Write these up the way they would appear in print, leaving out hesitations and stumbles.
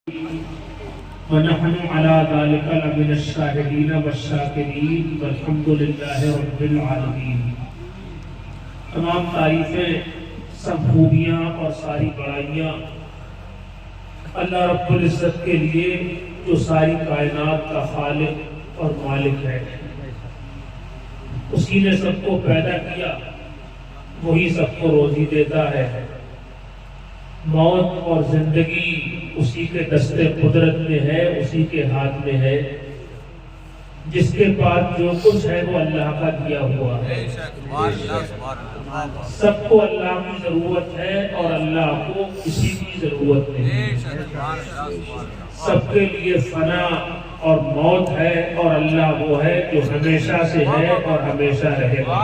ونحن على ذلك لمن الشاهدين والشاكرين والحمد لله رب العالمين۔ تمام تعریفیں، سب خوبیاں اور ساری بڑائیاں اللہ رب العزت کے لیے جو ساری کائنات کا خالق اور مالک ہے۔ اسی نے سب کو پیدا کیا، وہی سب کو روزی دیتا ہے۔ موت اور زندگی اسی کے دست قدرت میں ہے، اسی کے ہاتھ میں ہے۔ جس کے پاس جو کچھ ہے وہ اللہ کا دیا ہوا ہے۔ سب کو اللہ کی ضرورت ہے اور اللہ کو کسی کی ضرورت نہیں۔ سب کے لیے فنا اور موت ہے اور اللہ وہ ہے جو ہمیشہ سے ہے اور ہمیشہ رہے گا۔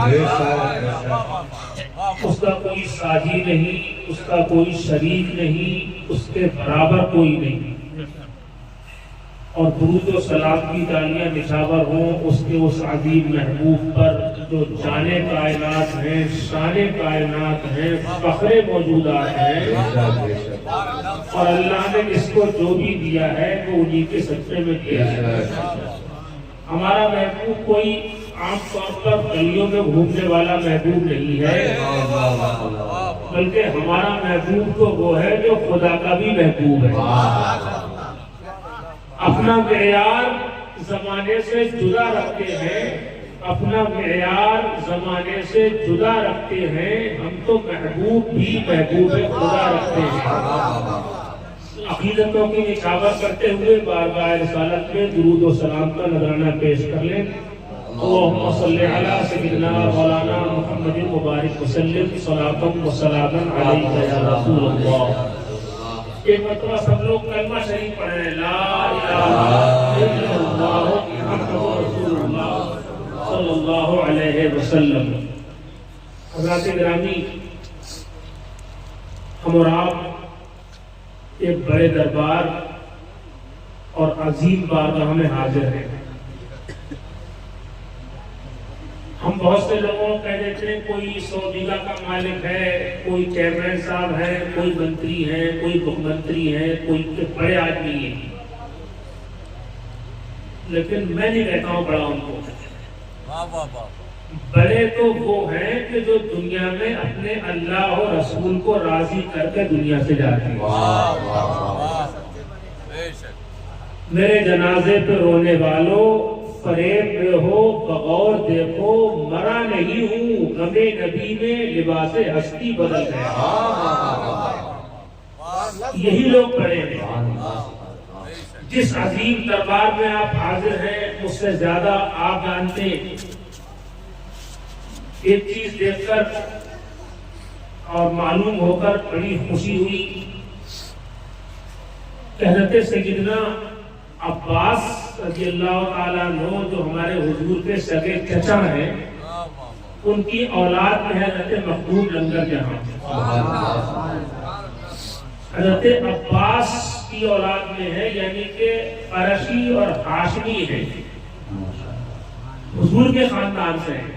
اس کا کوئی ساجی نہیں، اس کا کوئی شریک نہیں، اس کے برابر کوئی نہیں۔ اور درود و سلام کی تالیاں نچھاور ہوں اس کے اس عظیم محبوب پر جو جانے کائنات ہیں، شان کائنات ہیں، فخر موجودات ہیں۔ اور اللہ نے اس کو جو بھی دیا ہے وہ انہی کے صدقے میں دیا ہے۔ ہمارا محبوب کوئی عام طور پر گلیوں میں گھومنے والا محبوب نہیں ہے، بلکہ ہمارا محبوب تو وہ ہے جو خدا کا بھی محبوب ہے۔ اپنا معیار زمانے سے جدا رکھتے ہیں، اپنا معیار زمانے سے جدا رکھتے ہیں۔ ہم تو محبوب بھی محبوب خدا رکھتے ہیں۔ عقیدتوں کی نچھاور کرتے ہوئے بارگاہ رسالت میں درود و سلام کا نذرانہ پیش کر لیں۔ اللہم صلی علی سیدنا مولانا محمد مبارک وسلم صلاۃ و سلاما علیک یا رسول اللہ۔ ایک مرتبہ سب لوگ کلمہ شریف پڑھیں، لا الہ الا اللہ محمد رسول اللہ صلی اللہ علیہ وسلم۔ حضرات گرامی، ہم اور آپ ایک بڑے دربار اور عظیم بارگاہ میں حاضر ہیں۔ ہم بہت سے لوگوں کو کہہ دیتے ہیں کوئی 100 بیگھہ کا مالک ہے، کوئی چیئرمین صاحب ہے، کوئی منتری ہے، کوئی مکھ منتری ہے، کوئی بڑے آدمی ہیں، لیکن میں نہیں کہتا ہوں بڑا ان کو۔ بڑے تو وہ ہیں کہ جو دنیا میں اپنے اللہ اور رسول کو راضی کر کے دنیا سے جاتے ہیں۔ میرے جنازے پہ رونے والوں، فریب میں ہو بغور دیکھو، مرا نہیں ہوں، غم نبی میں لباس ہستی بدل گیا۔ یہی لوگ پڑے ہیں۔ جس عظیم دربار میں آپ حاضر ہیں اس سے زیادہ آپ جانتے ہیں۔ ایک چیز دیکھ کر اور معلوم ہو کر بڑی خوشی ہوئی۔ حضرت سیدنا عباس رضی اللہ تعالیٰ عنہ جو ہمارے حضور کے سگے چچا ہیں، ان کی اولاد میں حضرت مخدوم لنگر جہاں۔ حضرت عباس کی اولاد میں ہے، یعنی کہ قرشی اور ہاشمی ہے، حضور کے خاندان سے ہیں۔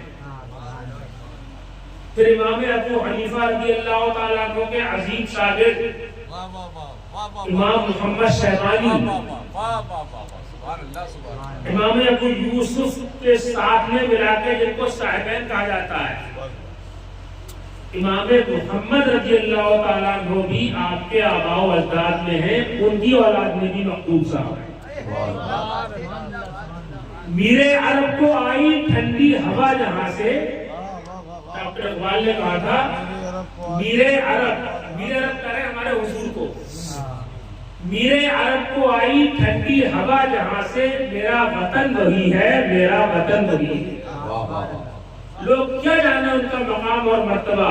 پھر امام ابو حنیفہ رضی اللہ تعالیٰ عنہ کے عظیم شاگرد امام محمد شیبانی، امام ابو یوسف کے ساتھ میں ملا کے جن کو صاحبین کہا جاتا ہے، امام محمد رضی اللہ تعالیٰ عنہ بھی آپ کے آباء و اجداد میں ہیں، ان کی اولاد میں بھی مخدوم صاحب ہے۔ میرے عرب کو آئی ٹھنڈی ہوا جہاں سے، ڈاکٹر اقبال نے کہا تھا میرے عرب کرے ہمارے حضور کو، میرے عرب کو آئی ٹھنڈی ہوا جہاں سے، میرا وطن وہی ہے، میرا وطن وہی ہے۔ لوگ کیا جانے ان کا مقام اور مرتبہ،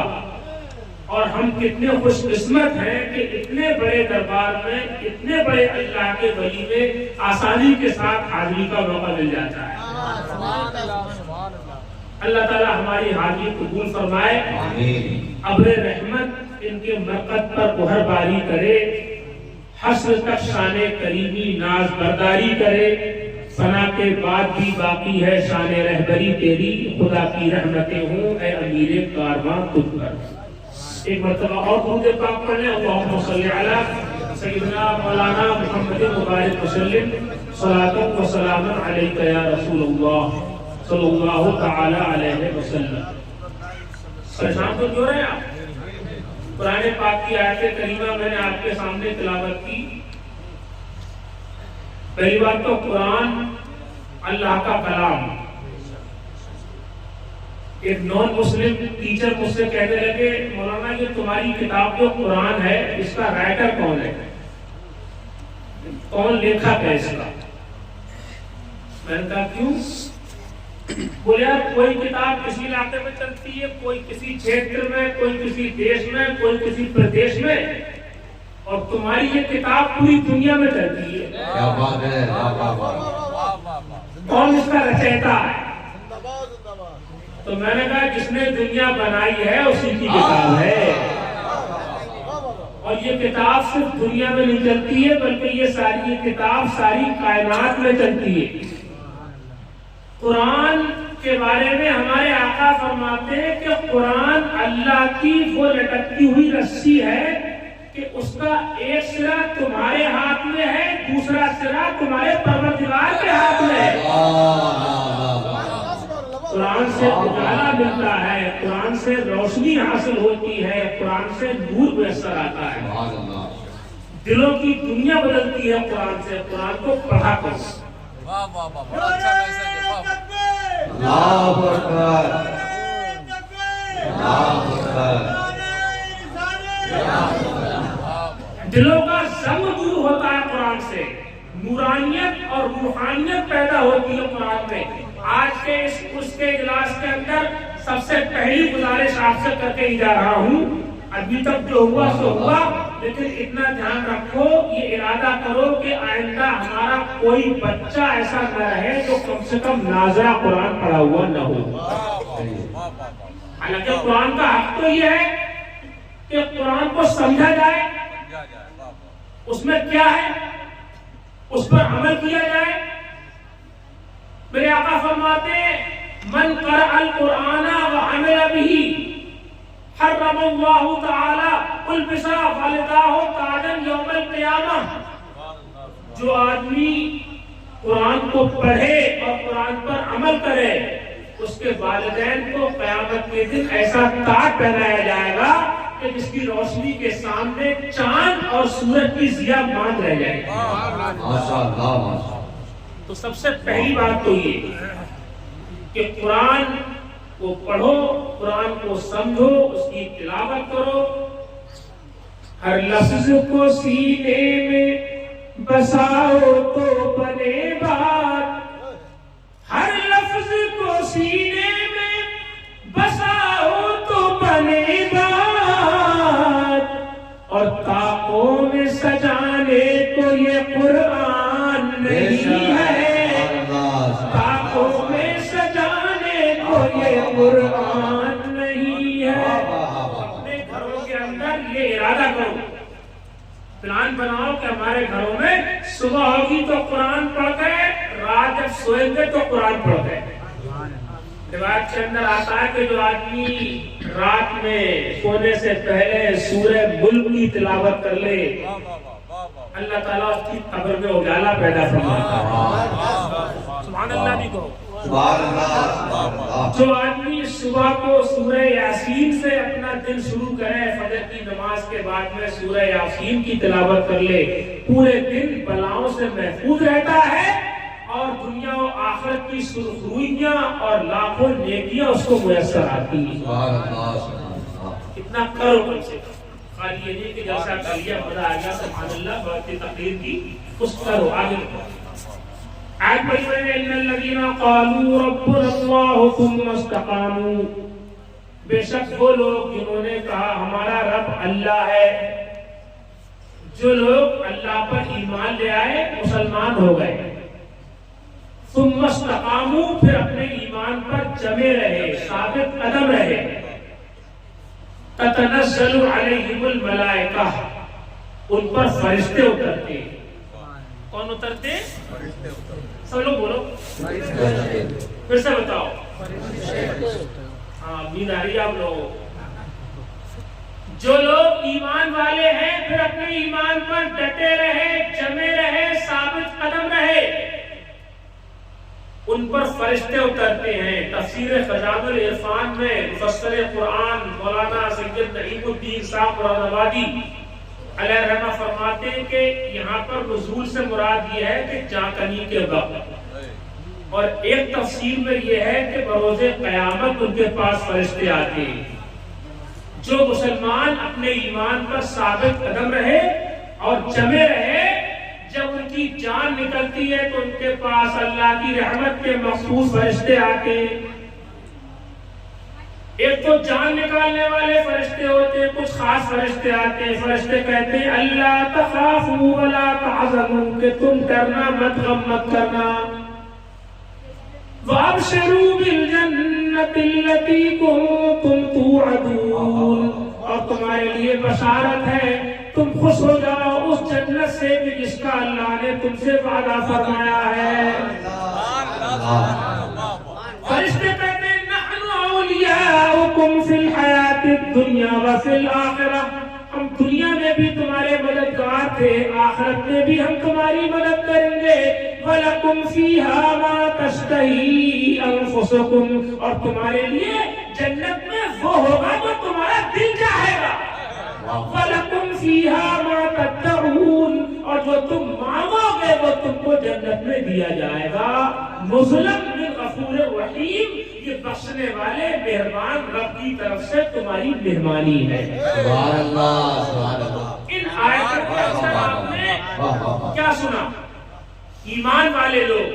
اور ہم کتنے خوش قسمت ہیں کہ اتنے بڑے دربار میں، اتنے بڑے اللہ کے ولی میں آسانی کے ساتھ حاضری کا موقع مل جاتا ہے۔ اللہ تعالیٰ ہماری حاضری قبول فرمائے، ابر رحمت ان کے مرقد پر گہر باری کرے، حشر تک شان کریمی ناز برداری کرے، فنا کے بعد بھی باقی ہے شان رہبری تیری، خدا کی رحمتیں ہوں اے امیر کارواں تجھ پر۔ ایک مرتبہ اور درود پاک پڑھ لیں، اللہم صلی علی سیدنا مولانا محمد مبارک وسلم صلاۃ و سلام علیک یا رسول اللہ صلی اللہ تعالی علیہ وسلم. پریشان تو کیوں رہے آپ؟ قرآن پاک کی آیت کریمہ میں نے آپ کے سامنے تلاوت کی. پہلی بات تو قرآن اللہ کا کلام. ایک نان مسلم ٹیچر مجھ سے کہنے لگے مولانا یہ تمہاری کتاب جو قرآن ہے اس کا رائٹر کون ہے، کون لیکھک ہے اس کا؟ میں نے کہا کیوں؟ بولے یار کوئی کتاب کسی علاقے میں چلتی ہے، کوئی کسی چھیتر میں، کوئی کسی دیش میں، کوئی کسی پردیش میں، اور تمہاری یہ کتاب پوری دنیا میں چلتی ہے. کیا بات ہے، کون اس کا رچیتا ہے؟ تو میں نے کہا جس نے دنیا بنائی ہے اسی کی کتاب ہے. اور یہ کتاب صرف دنیا میں نہیں چلتی ہے بلکہ یہ کتاب ساری کائنات میں چلتی ہے. قرآن کے بارے میں ہمارے آقا فرماتے ہیں کہ قرآن اللہ کی وہ لٹکتی ہوئی رسی ہے کہ اس کا ایک سرا تمہارے ہاتھ میں ہے، دوسرا سرا تمہارے پروردگار کے ہاتھ میں ہے. قرآن سے اجالا ملتا ہے، قرآن سے روشنی حاصل ہوتی ہے، قرآن سے نور میسر آتا ہے. دلوں کی دنیا بدلتی ہے قرآن سے. قرآن کو پڑھا کرو. دلوں کا زنگ دور ہوتا ہے قرآن سے، نورانیت اور روحانیت پیدا ہوتی ہے قرآن میں. آج کے اس کے اجلاس کے اندر سب سے پہلی گزارش آپ سے کر کے جا رہا ہوں، ابھی تک جو ہوا سو ہوا، لیکن اتنا دھیان رکھو، یہ ارادہ کرو کہ آئندہ ہمارا کوئی بچہ ایسا نہ رہے جو کم سے کم ناظرہ قرآن پڑھا ہوا نہ ہو. حالانکہ قرآن کا حق تو یہ ہے کہ قرآن کو سمجھا جائے، اس میں کیا ہے اس پر عمل کیا جائے. میرے آقا فرماتے ہیں من قرأ القرآن وعمل به حرم اللہ تعالی البسا والداہ تاجا یوم القیامہ. جو آدمی قرآن کو پڑھے اور قرآن پر عمل کرے اس کے والدین کو قیامت کے دن ایسا تاج پہنایا جائے گا کہ جس کی روشنی کے سامنے چاند اور سورج کی ضیا مان رہ جائے گی. تو سب سے پہلی بات تو یہ کہ قرآن کو پڑھو، قرآن کو سمجھو، اس کی تلاوت کرو، ہر لفظ کو سینے میں بساؤ تو بنے بات، ہر لفظ کو سینے میں بساؤ تو بنے بات، اور طاقوں میں سجانے کو یہ قرآن نہیں ہے، طاقوں میں سجانے کو یہ قرآن نہیں ہے. اپنے گھروں کے اندر یہ ارادہ کرو، پلان بناؤ کہ ہمارے گھروں میں صبح ہوگی تو قرآن پڑھ گئے، رات جب سوئیں گے تو قرآن پڑھ گئے. روایت کے اندر آتا ہے کہ جو آدمی رات میں سونے سے پہلے سورہ ملک کی تلاوت کر لے اللہ تعالیٰ اس کی قبر میں اجالا پیدا فرماتا ہے. سبحان اللہ بھی کہو. جو آدمی صبح کو سورہ یاسین سے اپنا دن شروع کرے، فجر کی نماز کے بعد میں سورہ یاسین کی تلاوت کر لے، پورے دن بلاؤں سے محفوظ رہتا ہے اور دنیا و آخرت کی سرخرویاں اور لاکھوں نیکیاں اس کو میسر آتی ہیں. اتنا کرو کم سے کم. خالی یہ نہیں کہ جلسہ کر لیا مزہ آ گیا سبحان اللہ بہت تقریر کی، اس کرو آگے بڑھو. آج پڑھیں ان الذین قالوا ربنا اللہ ثم استقاموا، بے شک وہ لوگ جنہوں نے کہا ہمارا رب اللہ ہے. جو لوگ اللہ پر ایمان لے آئے مسلمان ہو گئے، ثم استقاموا پھر اپنے ایمان پر جمے رہے، ثابت قدم رہے، تتنزل علیہم الملائکہ ان پر فرشتے اترتے. کون اترتے؟ سب لوگ بولو پھر سے بتاؤ. ہاں نیند آ رہی ہے آپ لوگوں. جو لوگ ایمان والے ہیں پھر اپنے ایمان پر ڈٹے رہے، جمے رہے، ثابت قدم رہے، ان پر فرشتے اترتے ہیں۔ تفسیر خزائن العرفان میں مفسر قرآن مولانا سید نعیم الدین صاحب مراد آبادی علیہ رحمہ فرماتے ہیں کہ یہاں پر نزول سے مراد یہ ہے کہ جاکنی کے وقت، اور ایک تفسیر میں یہ ہے کہ بروز قیامت ان کے پاس فرشتے آتے ہیں۔ جو مسلمان اپنے ایمان پر ثابت قدم رہے اور جمے رہے، جب ان کی جان نکلتی ہے تو ان کے پاس اللہ کی رحمت کے مخصوص فرشتے آتے ہیں۔ ایک تو جان نکالنے والے فرشتے ہوتے ہیں، کچھ خاص فرشتے آتے ہیں۔ فرشتے کہتے ہیں اللہ تخافوا ولا تحزنوا، کہ تم ڈرنا مت، غم مت کرنا۔ وابشروا بالجنة التي كنتم توعدون، اور تمہارے لیے بشارت ہے، تم خوش ہو جاؤ اس جنت سے بھی جس کا اللہ نے تم سے وعدہ فرمایا ہے۔ فرشتے کہتے ہیں نحن اولیاؤکم فی الحیات الدنیا وفی الآخرہ، ہم دنیا میں بھی تمہارے مددگار تھے، آخرت میں بھی ہم تمہاری مدد کریں گے۔ وَلَكُمْ فِيهَا مَا تَشْتَهِي أَنفُسُكُمْ، اور تمہارے لیے جنت میں وہ ہوگا جو تمہارا دل چاہے گا۔ وَلَكُمْ فِيهَا مَا تَدَّعُونَ، اور جو تم مانگو گے وہ تم کو جنت میں دیا جائے گا۔ نزلاً من غفور الرحیم، یہ بخشنے والے مہربان رب کی طرف سے تمہاری مہربانی ہے۔ سبحان اللہ، سبحان اللہ۔ ان آیتوں کے اندر آپ نے کیا سنا؟ ایمان والے لوگ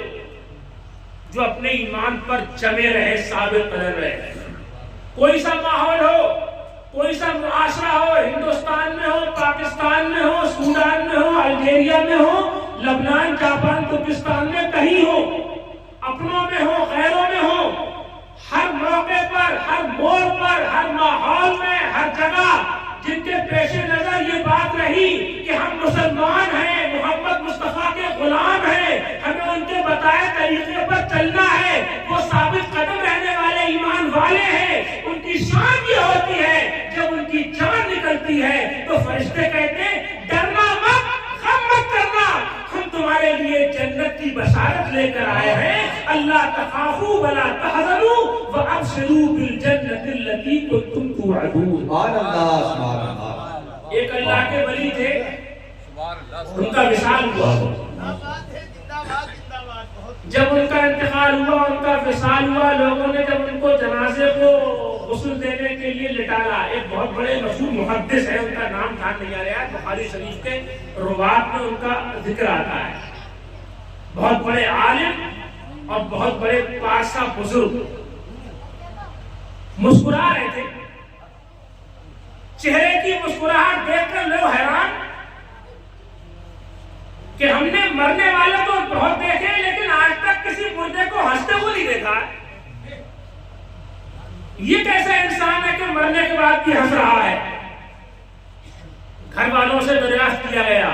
جو اپنے ایمان پر جمے رہے، ثابت قدم رہے، کوئی سا ماحول ہو، کوئی سا معاشرہ ہو، ہندوستان میں ہو، پاکستان میں ہو، سوڈان میں ہو، الجیریا میں ہو، لبنان، جاپان، ترکستان میں کہیں ہو، اپنوں میں ہو، غیروں میں ہو، ہر موقع پر، ہر موڑ پر، ہر ماحول میں، ہر جگہ جن کے پیش نظر یہ بات رہی کہ ہم مسلمان ہیں، محمد مصطفیٰ کے غلام ہیں، ہمیں ان کے بتائے طریقے پر چلنا ہے، وہ ثابت قدم رہنے والے ایمان والے ہیں، ان کی شان یہ ہوتی ہے جب ان کی جان نکلتی ہے تو فرشتے کہتے ہیں ڈرنا مت، غم مت کرنا، ہم تمہارے لیے جنت کی بشارت لے کر آئے ہیں۔ اللہ تخافوا ولا تحزنوا وابشروا بالجنة التي كنتم توعدون۔ سبحان اللہ، سبحان اللہ۔ ایک اللہ کے ولی تھے، ان کا وصال ہوا، جب ان کا انتقال ہوا، ان کا وصال ہوا، لوگوں نے جب ان کو جنازے کو غسل دینے کے لیے لٹالا، ایک بہت بڑے مشہور محدث ہے، ان کا نام دھیان نہیں آ رہا ہے، بخاری شریف کے روات میں ان کا ذکر آتا ہے، بہت بڑے عالم اور بہت بڑے پارسا بزرگ، مسکرا رہے تھے، چہرے کی مسکراہٹ دیکھ کر لوگ حیران کہ ہم نے مرنے والے تو بہت دیکھے لیکن آج تک کسی مردے کو ہنستے ہوئے نہیں دیکھا، یہ کیسا انسان ہے کہ مرنے کے بعد بھی ہنس رہا ہے۔ گھر والوں سے دریافت کیا گیا،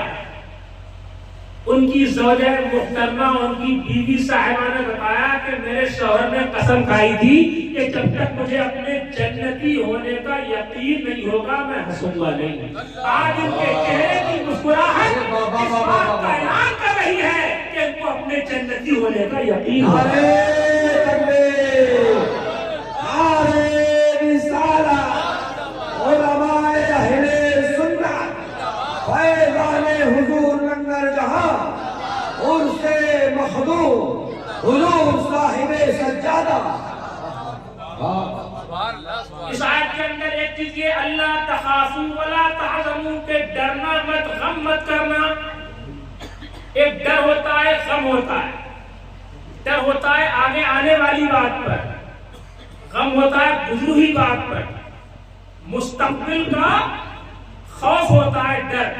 ان کی زوجہ محترمہ، ان کی بیوی صاحبہ نے بتایا کہ میرے شوہر نے قسم کھائی تھی کہ جب تک مجھے اپنے جنتی ہونے کا یقین نہیں ہوگا میں ہنسوں گا نہیں۔ آج ان کے چہرے کی مسکراہٹ اس بات کا اعلان کر رہی ہے کہ ان کو اپنے جنتی ہونے کا یقین ہے۔ حضور صاحب سجادہ۔ اس آیت کے اندر ایک چیز یہ اللہ تخافوا ولا تحزنوا، کہ ڈرنا مت، غم مت کرنا۔ ایک ڈر ہوتا ہے، غم ہوتا ہے۔ ڈر ہوتا ہے آگے آنے والی بات پر، غم ہوتا ہے گزری بات پر، مستقبل کا خوف ہوتا ہے ڈر۔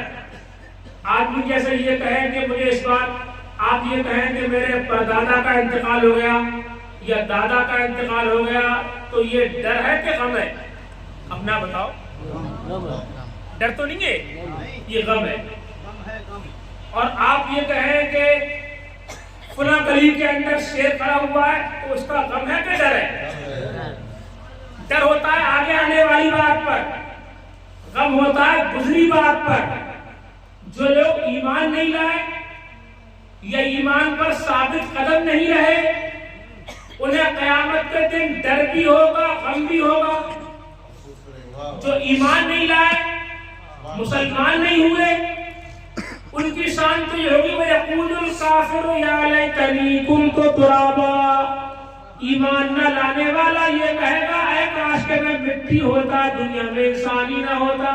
آدمی جیسے یہ کہے کہ مجھے اس بات، آپ یہ کہیں کہ میرے پردادا کا انتقال ہو گیا یا دادا کا انتقال ہو گیا، تو یہ ڈر ہے کہ غم ہے؟ اپنا بتاؤ، ڈر تو نہیں ہے، یہ غم ہے۔ اور آپ یہ کہیں کہ فلاں گلی کے اندر شیر کھڑا ہوا ہے تو اس کا غم ہے کہ ڈر ہے؟ ڈر ہوتا ہے آگے آنے والی بات پر، غم ہوتا ہے گزری بات پر. جو لوگ ایمان نہیں لائے یا ایمان پر ثابت قدم نہیں رہے انہیں قیامت کے دن ڈر بھی ہوگا غم بھی ہوگا. جو ایمان نہیں لائے مسلمان نہیں ہوئے ان کی شان تو یہ ہوگی وَيَقُولُ الْكَافِرُ يَا لَيْتَنِي كُنتُ تُرَابًا. ایمان نہ لانے والا یہ کہے گا اے کاش کہ میں مٹی ہوتا دنیا میں انسان ہی نہ ہوتا.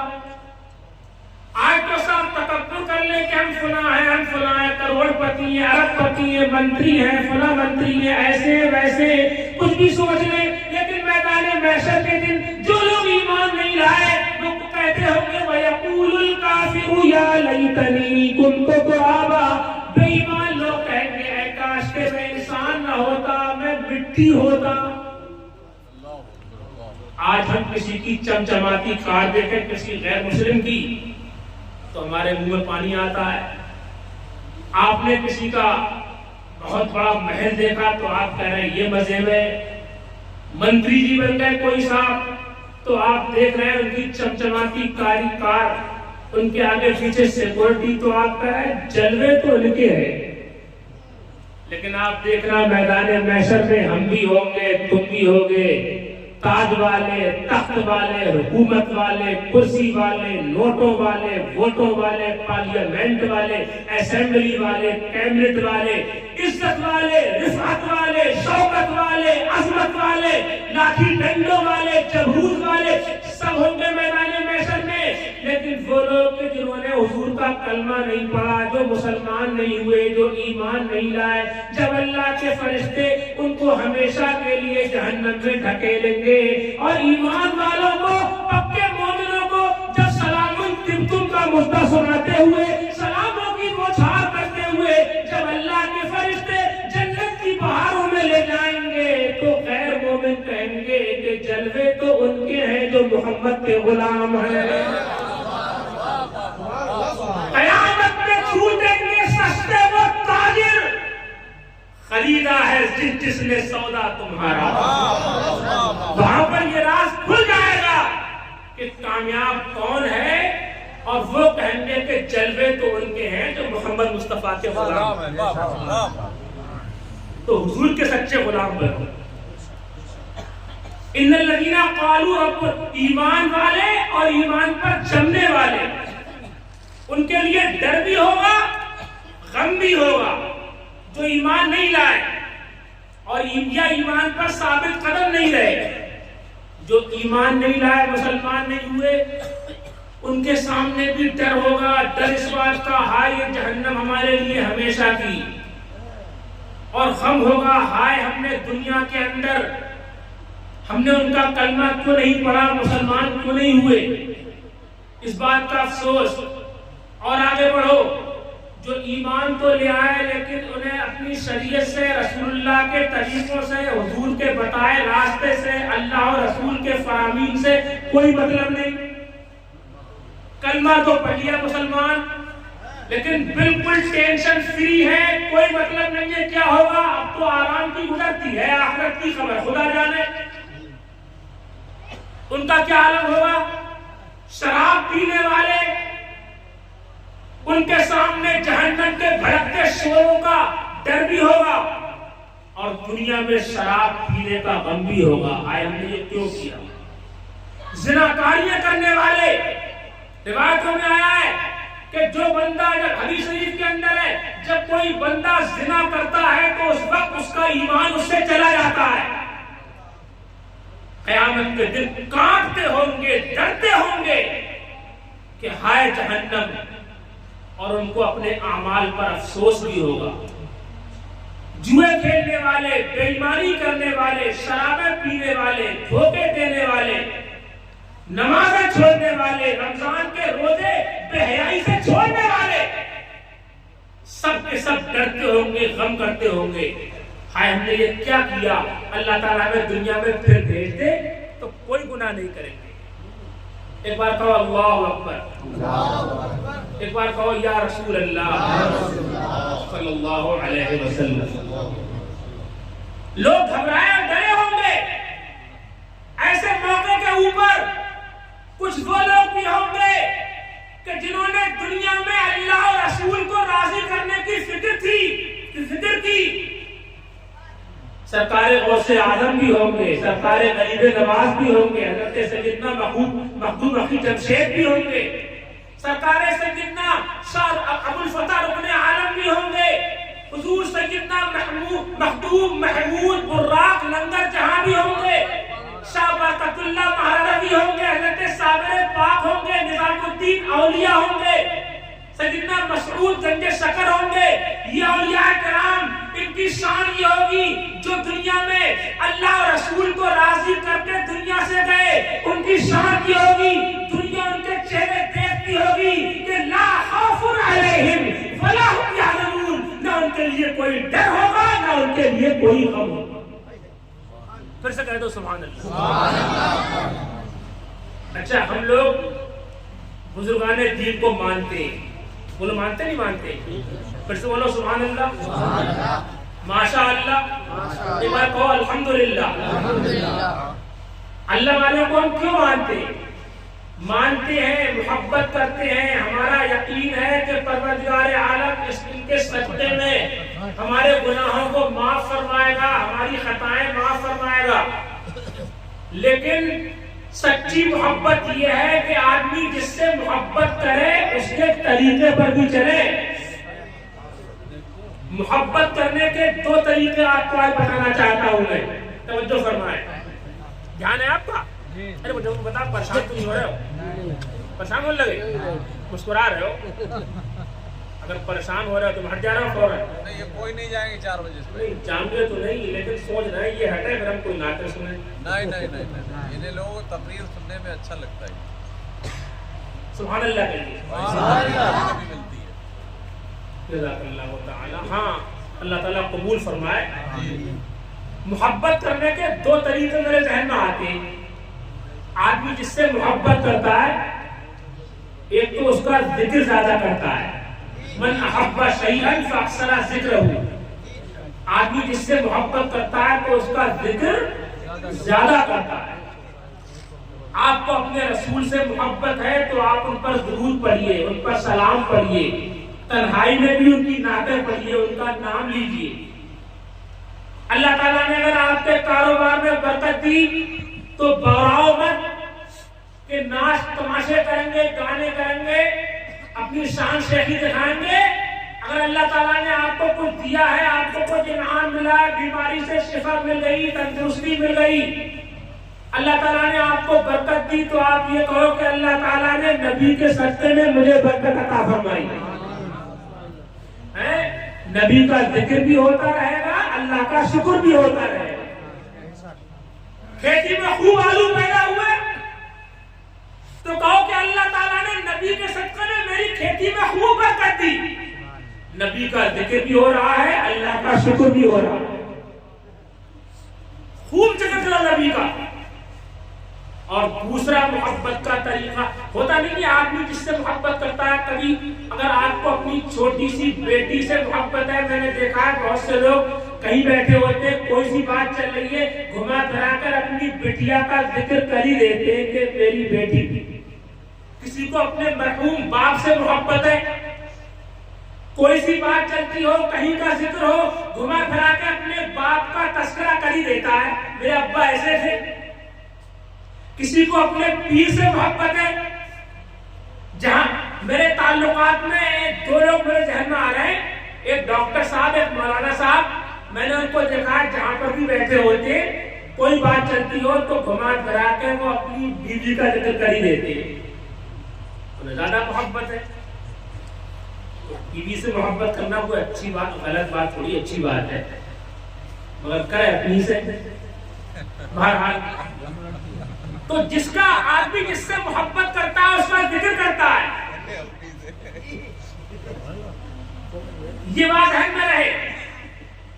آج تو سب تکبر کر لے کہ ہم فلاں ہیں کروڑ پتی ہیں ارب پتی ہیں منتری ہیں فلاں منتری ہیں ایسے ویسے کچھ بھی سوچ لیں. لیکن میدان محشر کے دن جو لوگ ایمان نہیں لائے وہ کہتے ہوں گے وَيَقُولُ الْكَافِرُ يَا لَيْتَنِي كُنتُ تُرَابًا. بے ایمان لوگ کہیں گے اے کاش کہ میں انسان نہ ہوتا میں مٹی ہوتا. آج ہم کسی کی چمچماتی کار دیکھیں کسی غیر مسلم کی تو ہمارے منہ میں پانی آتا ہے. آپ نے کسی کا بہت بڑا محل دیکھا تو آپ کہہ رہے ہیں یہ مذہب ہے. منتری جی بن گئے کوئی صاحب تو آپ دیکھ رہے ہیں ان کی چمچماتی کاری کار ان کے آگے پیچھے سیکورٹی تو آپ کہہ رہے ہیں جلوے تو ان کے ہیں. لیکن آپ دیکھنا میدان محشر میں ہم بھی ہوں گے تم بھی ہوگے تاج والے تخت والے حکومت والے کرسی والے نوٹوں والے ووٹوں والے پارلیمنٹ والے اسمبلی والے کیبنٹ والے عزت والے رفعت والے شوکت والے عظمت والے لاٹھی ڈنڈوں والے جبروت والے سب ہوں گے میدان محشر میں. لیکن وہ لوگ جنہوں نے حضور کا کلمہ نہیں پڑھا جو مسلمان نہیں ہوئے جو ایمان نہیں لائے جب اللہ کے فرشتے ان کو ہمیشہ کے لیے جہنم میں دھکیلیں گے اور ایمان والوں کو پکے مومنوں کو جب سلام طبتم کا مدعا سناتے ہوئے سلاموں کی بوچھار کرتے ہوئے جب اللہ کے فرشتے جنت کی بہاروں میں لے جائیں گے تو غیر مومن کہیں گے کہ جلوے تو ان کے ہیں جو محمد کے غلام ہیں. قیامت میں چھوٹیں گے سستے وہ تاجر خریدا ہے جس نے سودا تمہارا. وہاں پر یہ راز کھل جائے گا کہ کامیاب کون ہے اور وہ کہیں گے کہ جلوے تو ان کے ہیں جو محمد مصطفیٰ کے غلام ہیں. تو حضور کے سچے غلام بنو. ان الذین قالوا رب ایمان والے اور ایمان پر جمنے والے ان کے لیے ڈر بھی ہوگا غم بھی ہوگا. جو ایمان نہیں لائے اور یا ایمان پر ثابت قدم نہیں رہے جو ایمان نہیں لائے مسلمان نہیں ہوئے ان کے سامنے بھی ڈر ہوگا. ڈر اس بات کا ہائے یہ جہنم ہمارے لیے ہمیشہ کی اور غم ہوگا ہائے ہم نے دنیا کے اندر ہم نے ان کا کلمہ کیوں نہیں پڑھا مسلمان کیوں نہیں ہوئے. اس بات کا افسوس. اور آگے بڑھو جو ایمان تو لے آئے لیکن انہیں اپنی شریعت سے رسول اللہ کے طریقوں سے حضور کے بتائے راستے سے اللہ اور رسول کے فرامین سے کوئی مطلب نہیں. کلمہ تو پڑھ لیا مسلمان لیکن بالکل ٹینشن فری ہے کوئی مطلب نہیں ہے کیا ہوگا. اب تو آرام کی گزرتی ہے آخرت کی خبر خدا جانے. ان کا کیا عالم ہوگا. شراب پینے والے ان کے سامنے جہنم کے بھڑکتے شوروں کا ڈر بھی ہوگا اور دنیا میں شراب پینے کا غم بھی ہوگا. آئے ہم نے یہ کیوں کیا. زناکاریاں کرنے والے روایتوں میں آیا ہے کہ جو بندہ جب حدیث شریف کے اندر ہے جب کوئی بندہ زنا کرتا ہے تو اس وقت اس کا ایمان اس سے چلا جاتا ہے. قیامت کے دن کانپتے ہوں گے ڈرتے ہوں گے کہ ہائے جہنم اور ان کو اپنے اعمال پر افسوس بھی ہوگا. جوئے کھیلنے والے بے ایمانی کرنے والے شرابیں پینے والے دھوکے دینے والے نمازیں چھوڑنے والے رمضان کے روزے بے حیائی سے چھوڑنے والے سب کے سب ڈرتے ہوں گے غم کرتے ہوں گے ہائے ہم نے یہ کیا کیا. اللہ تعالیٰ میں دنیا میں پھر بھیج دے تو کوئی گناہ نہیں کریں گے. ایک بار کہو اللہ اکبر. ایک بار کہو یا رسول اللہ صلی اللہ علیہ وسلم. لوگ گھبرائے اور ڈرے ہوں گے. ایسے موقع کے اوپر کچھ وہ لوگ بھی ہوں ذکر کی. سرکار غوث اعظم بھی ہوں گے, سرکار غریب نواز بھی ہوں گے, حضرت سیدنا مخدوم اخی جمشید بھی ہوں گے, سرکار سیدنا شاہ ابو الفتح رکن عالم بھی ہوں گے, حضور سیدنا مخدوم محمود براق لنگر جہاں بھی ہوں گے, شاہ برکت اللہ مہاراجہ بھی ہوں گے, حضرت صابر پاک ہوں گے, نظام الدین اولیاء ہوں گے, سیدنا مسعود گنج شکر ہوں گے. یہ اولیاء کرام, ان کی شان یہ ہوگی جو دنیا میں اللہ اور رسول کو راضی کر کے دنیا سے گئے, ان کی شان یہ ہوگی دنیا ان کے چہرے دیکھتی ہوگی کہ لا خوف علیہم ولا هم یحزنون, نہ ان کے لیے کوئی ڈر ہوگا نہ ان کے لیے کوئی غم ہوگا. پھر سے کہہ دو سبحان اللہ. اچھا, ہم لوگ بزرگان دین کو مانتے ہیں, بولو مانتے نہیں مانتے؟ پھر سے بولو سبحان اللہ, ماشاء اللہ, ایک بار کہو الحمدللہ. اللہ والوں کو ہم کیوں مانتے ہیں؟ مانتے ہیں, محبت کرتے ہیں, ہمارا یقین ہے کہ پروردگار عالم ان کے سجدے میں ہمارے گناہوں کو معاف فرمائے گا, ہماری خطائیں معاف فرمائے گا. لیکن سچی محبت یہ ہے کہ آدمی جس سے محبت کرے اس کے طریقے پر بھی چلے. محبت کرنے کے دو طریقے آپ کو آج بتانا چاہتا ہوں میں, توجہ فرمائیں. دھیان ہے آپ کا؟ ارے مجھے بتا, پریشان تو نہیں ہو رہے ہو؟ پریشان ہونے لگے, مسکرا رہے ہو. اگر پریشان ہو رہے ہو تو ہٹ جا رہا ہو فوراً. نہیں, یہ کوئی نہیں جائیں گے 4 بجے سے. نہیں جان گے تو نہیں, لیکن سوچ رہے ہیں یہ ہٹے پھر ہم کوئی نعتیں سنیں. نہیں, انہیں لوگوں کو تقریر سننے میں اچھا لگتا ہے. سبحان اللہ کہیے. بھی ملتی ہے. جزاک اللہ تعالی. ہاں, اللہ تعالیٰ قبول فرمائے. محبت کرنے کے دو طریقے میرے ذہن میں آتے ہیں. آدمی جس سے محبت کرتا ہے, ایک تو اس کا ذکر زیادہ کرتا ہے, من احب شیئا فاکثر ذکرہ. آدمی جس سے محبت کرتا ہے تو اس کا ذکر زیادہ کرتا ہے. آپ کو اپنے رسول سے محبت ہے تو آپ ان پر درود پڑھیے, ان پر سلام پڑھیے, تنہائی میں بھی ان کی نعتیں پڑھیے, ان کا نام لیجیے. اللہ تعالیٰ نے اگر آپ کے کاروبار میں برکت دی تو بوراؤ مت کہ ناچ تماشے کریں گے, گانے کریں گے, اپنی شان شیخی دکھائیں گے. اگر اللہ تعالیٰ نے آپ کو کچھ دیا ہے, آپ کو کچھ انعام ملا, بیماری سے شفا مل گئی, تندرستی مل گئی, اللہ تعالیٰ نے آپ کو برکت دی, تو آپ یہ کہو کہ اللہ تعالیٰ نے نبی کے صدقے میں مجھے برکت عطا فرمائی. نبی کا ذکر بھی ہوتا رہے گا, اللہ کا شکر بھی ہوتا رہے گا. کھیتی میں خوب آلو پیدا ہوئے تو کہو کہ اللہ تعالیٰ نے نبی کے صدقے میں میری کھیتی میں خوب برکت دی. نبی کا ذکر بھی ہو رہا ہے, اللہ کا شکر بھی ہو رہا ہے. خوب ذکر کرو نبی کا. اور دوسرا محبت کا طریقہ ہوتا نہیں ہے, آدمی جس سے محبت کرتا ہے, کبھی اگر آپ کو اپنی چھوٹی سی بیٹی سے محبت ہے, میں نے دیکھا ہے بہت سے لوگ کہیں بیٹھے ہوتے ہیں, کوئی سی بات چل رہی ہے, گھما پھرا کر اپنی بیٹیا کا ذکر کر ہی دیتے ہیں کہ میری بیٹی. کسی کو اپنے مرحوم باپ سے محبت ہے, کوئی سی بات چلتی ہو, کہیں کا ذکر ہو, گھما پھرا کے اپنے باپ کا تذکرہ کر ہی دیتا ہے, میرے ابا ایسے تھے. کسی کو اپنے پیر سے محبت ہے. جہاں میرے تعلقات میں دو لوگ میرے ذہن میں آ رہے ہیں, ایک ڈاکٹر صاحب, ایک مولانا صاحب. میں نے ان کو دیکھا جہاں پر بھی بیٹھے ہوتے, کوئی بات چلتی ہو تو گھما پھرا کے وہ اپنی بیوی کا ذکر کر ہی دیتے. انہیں زیادہ محبت ہے. بیوی سے محبت کرنا کوئی اچھی بات, غلط بات تھوڑی, اچھی بات ہے, مگر کرے اپنی سے. بہرحال تو جس کا آدمی جس سے محبت کرتا ہے اس کا ذکر کرتا ہے. یہ بات ذہن میں رہے.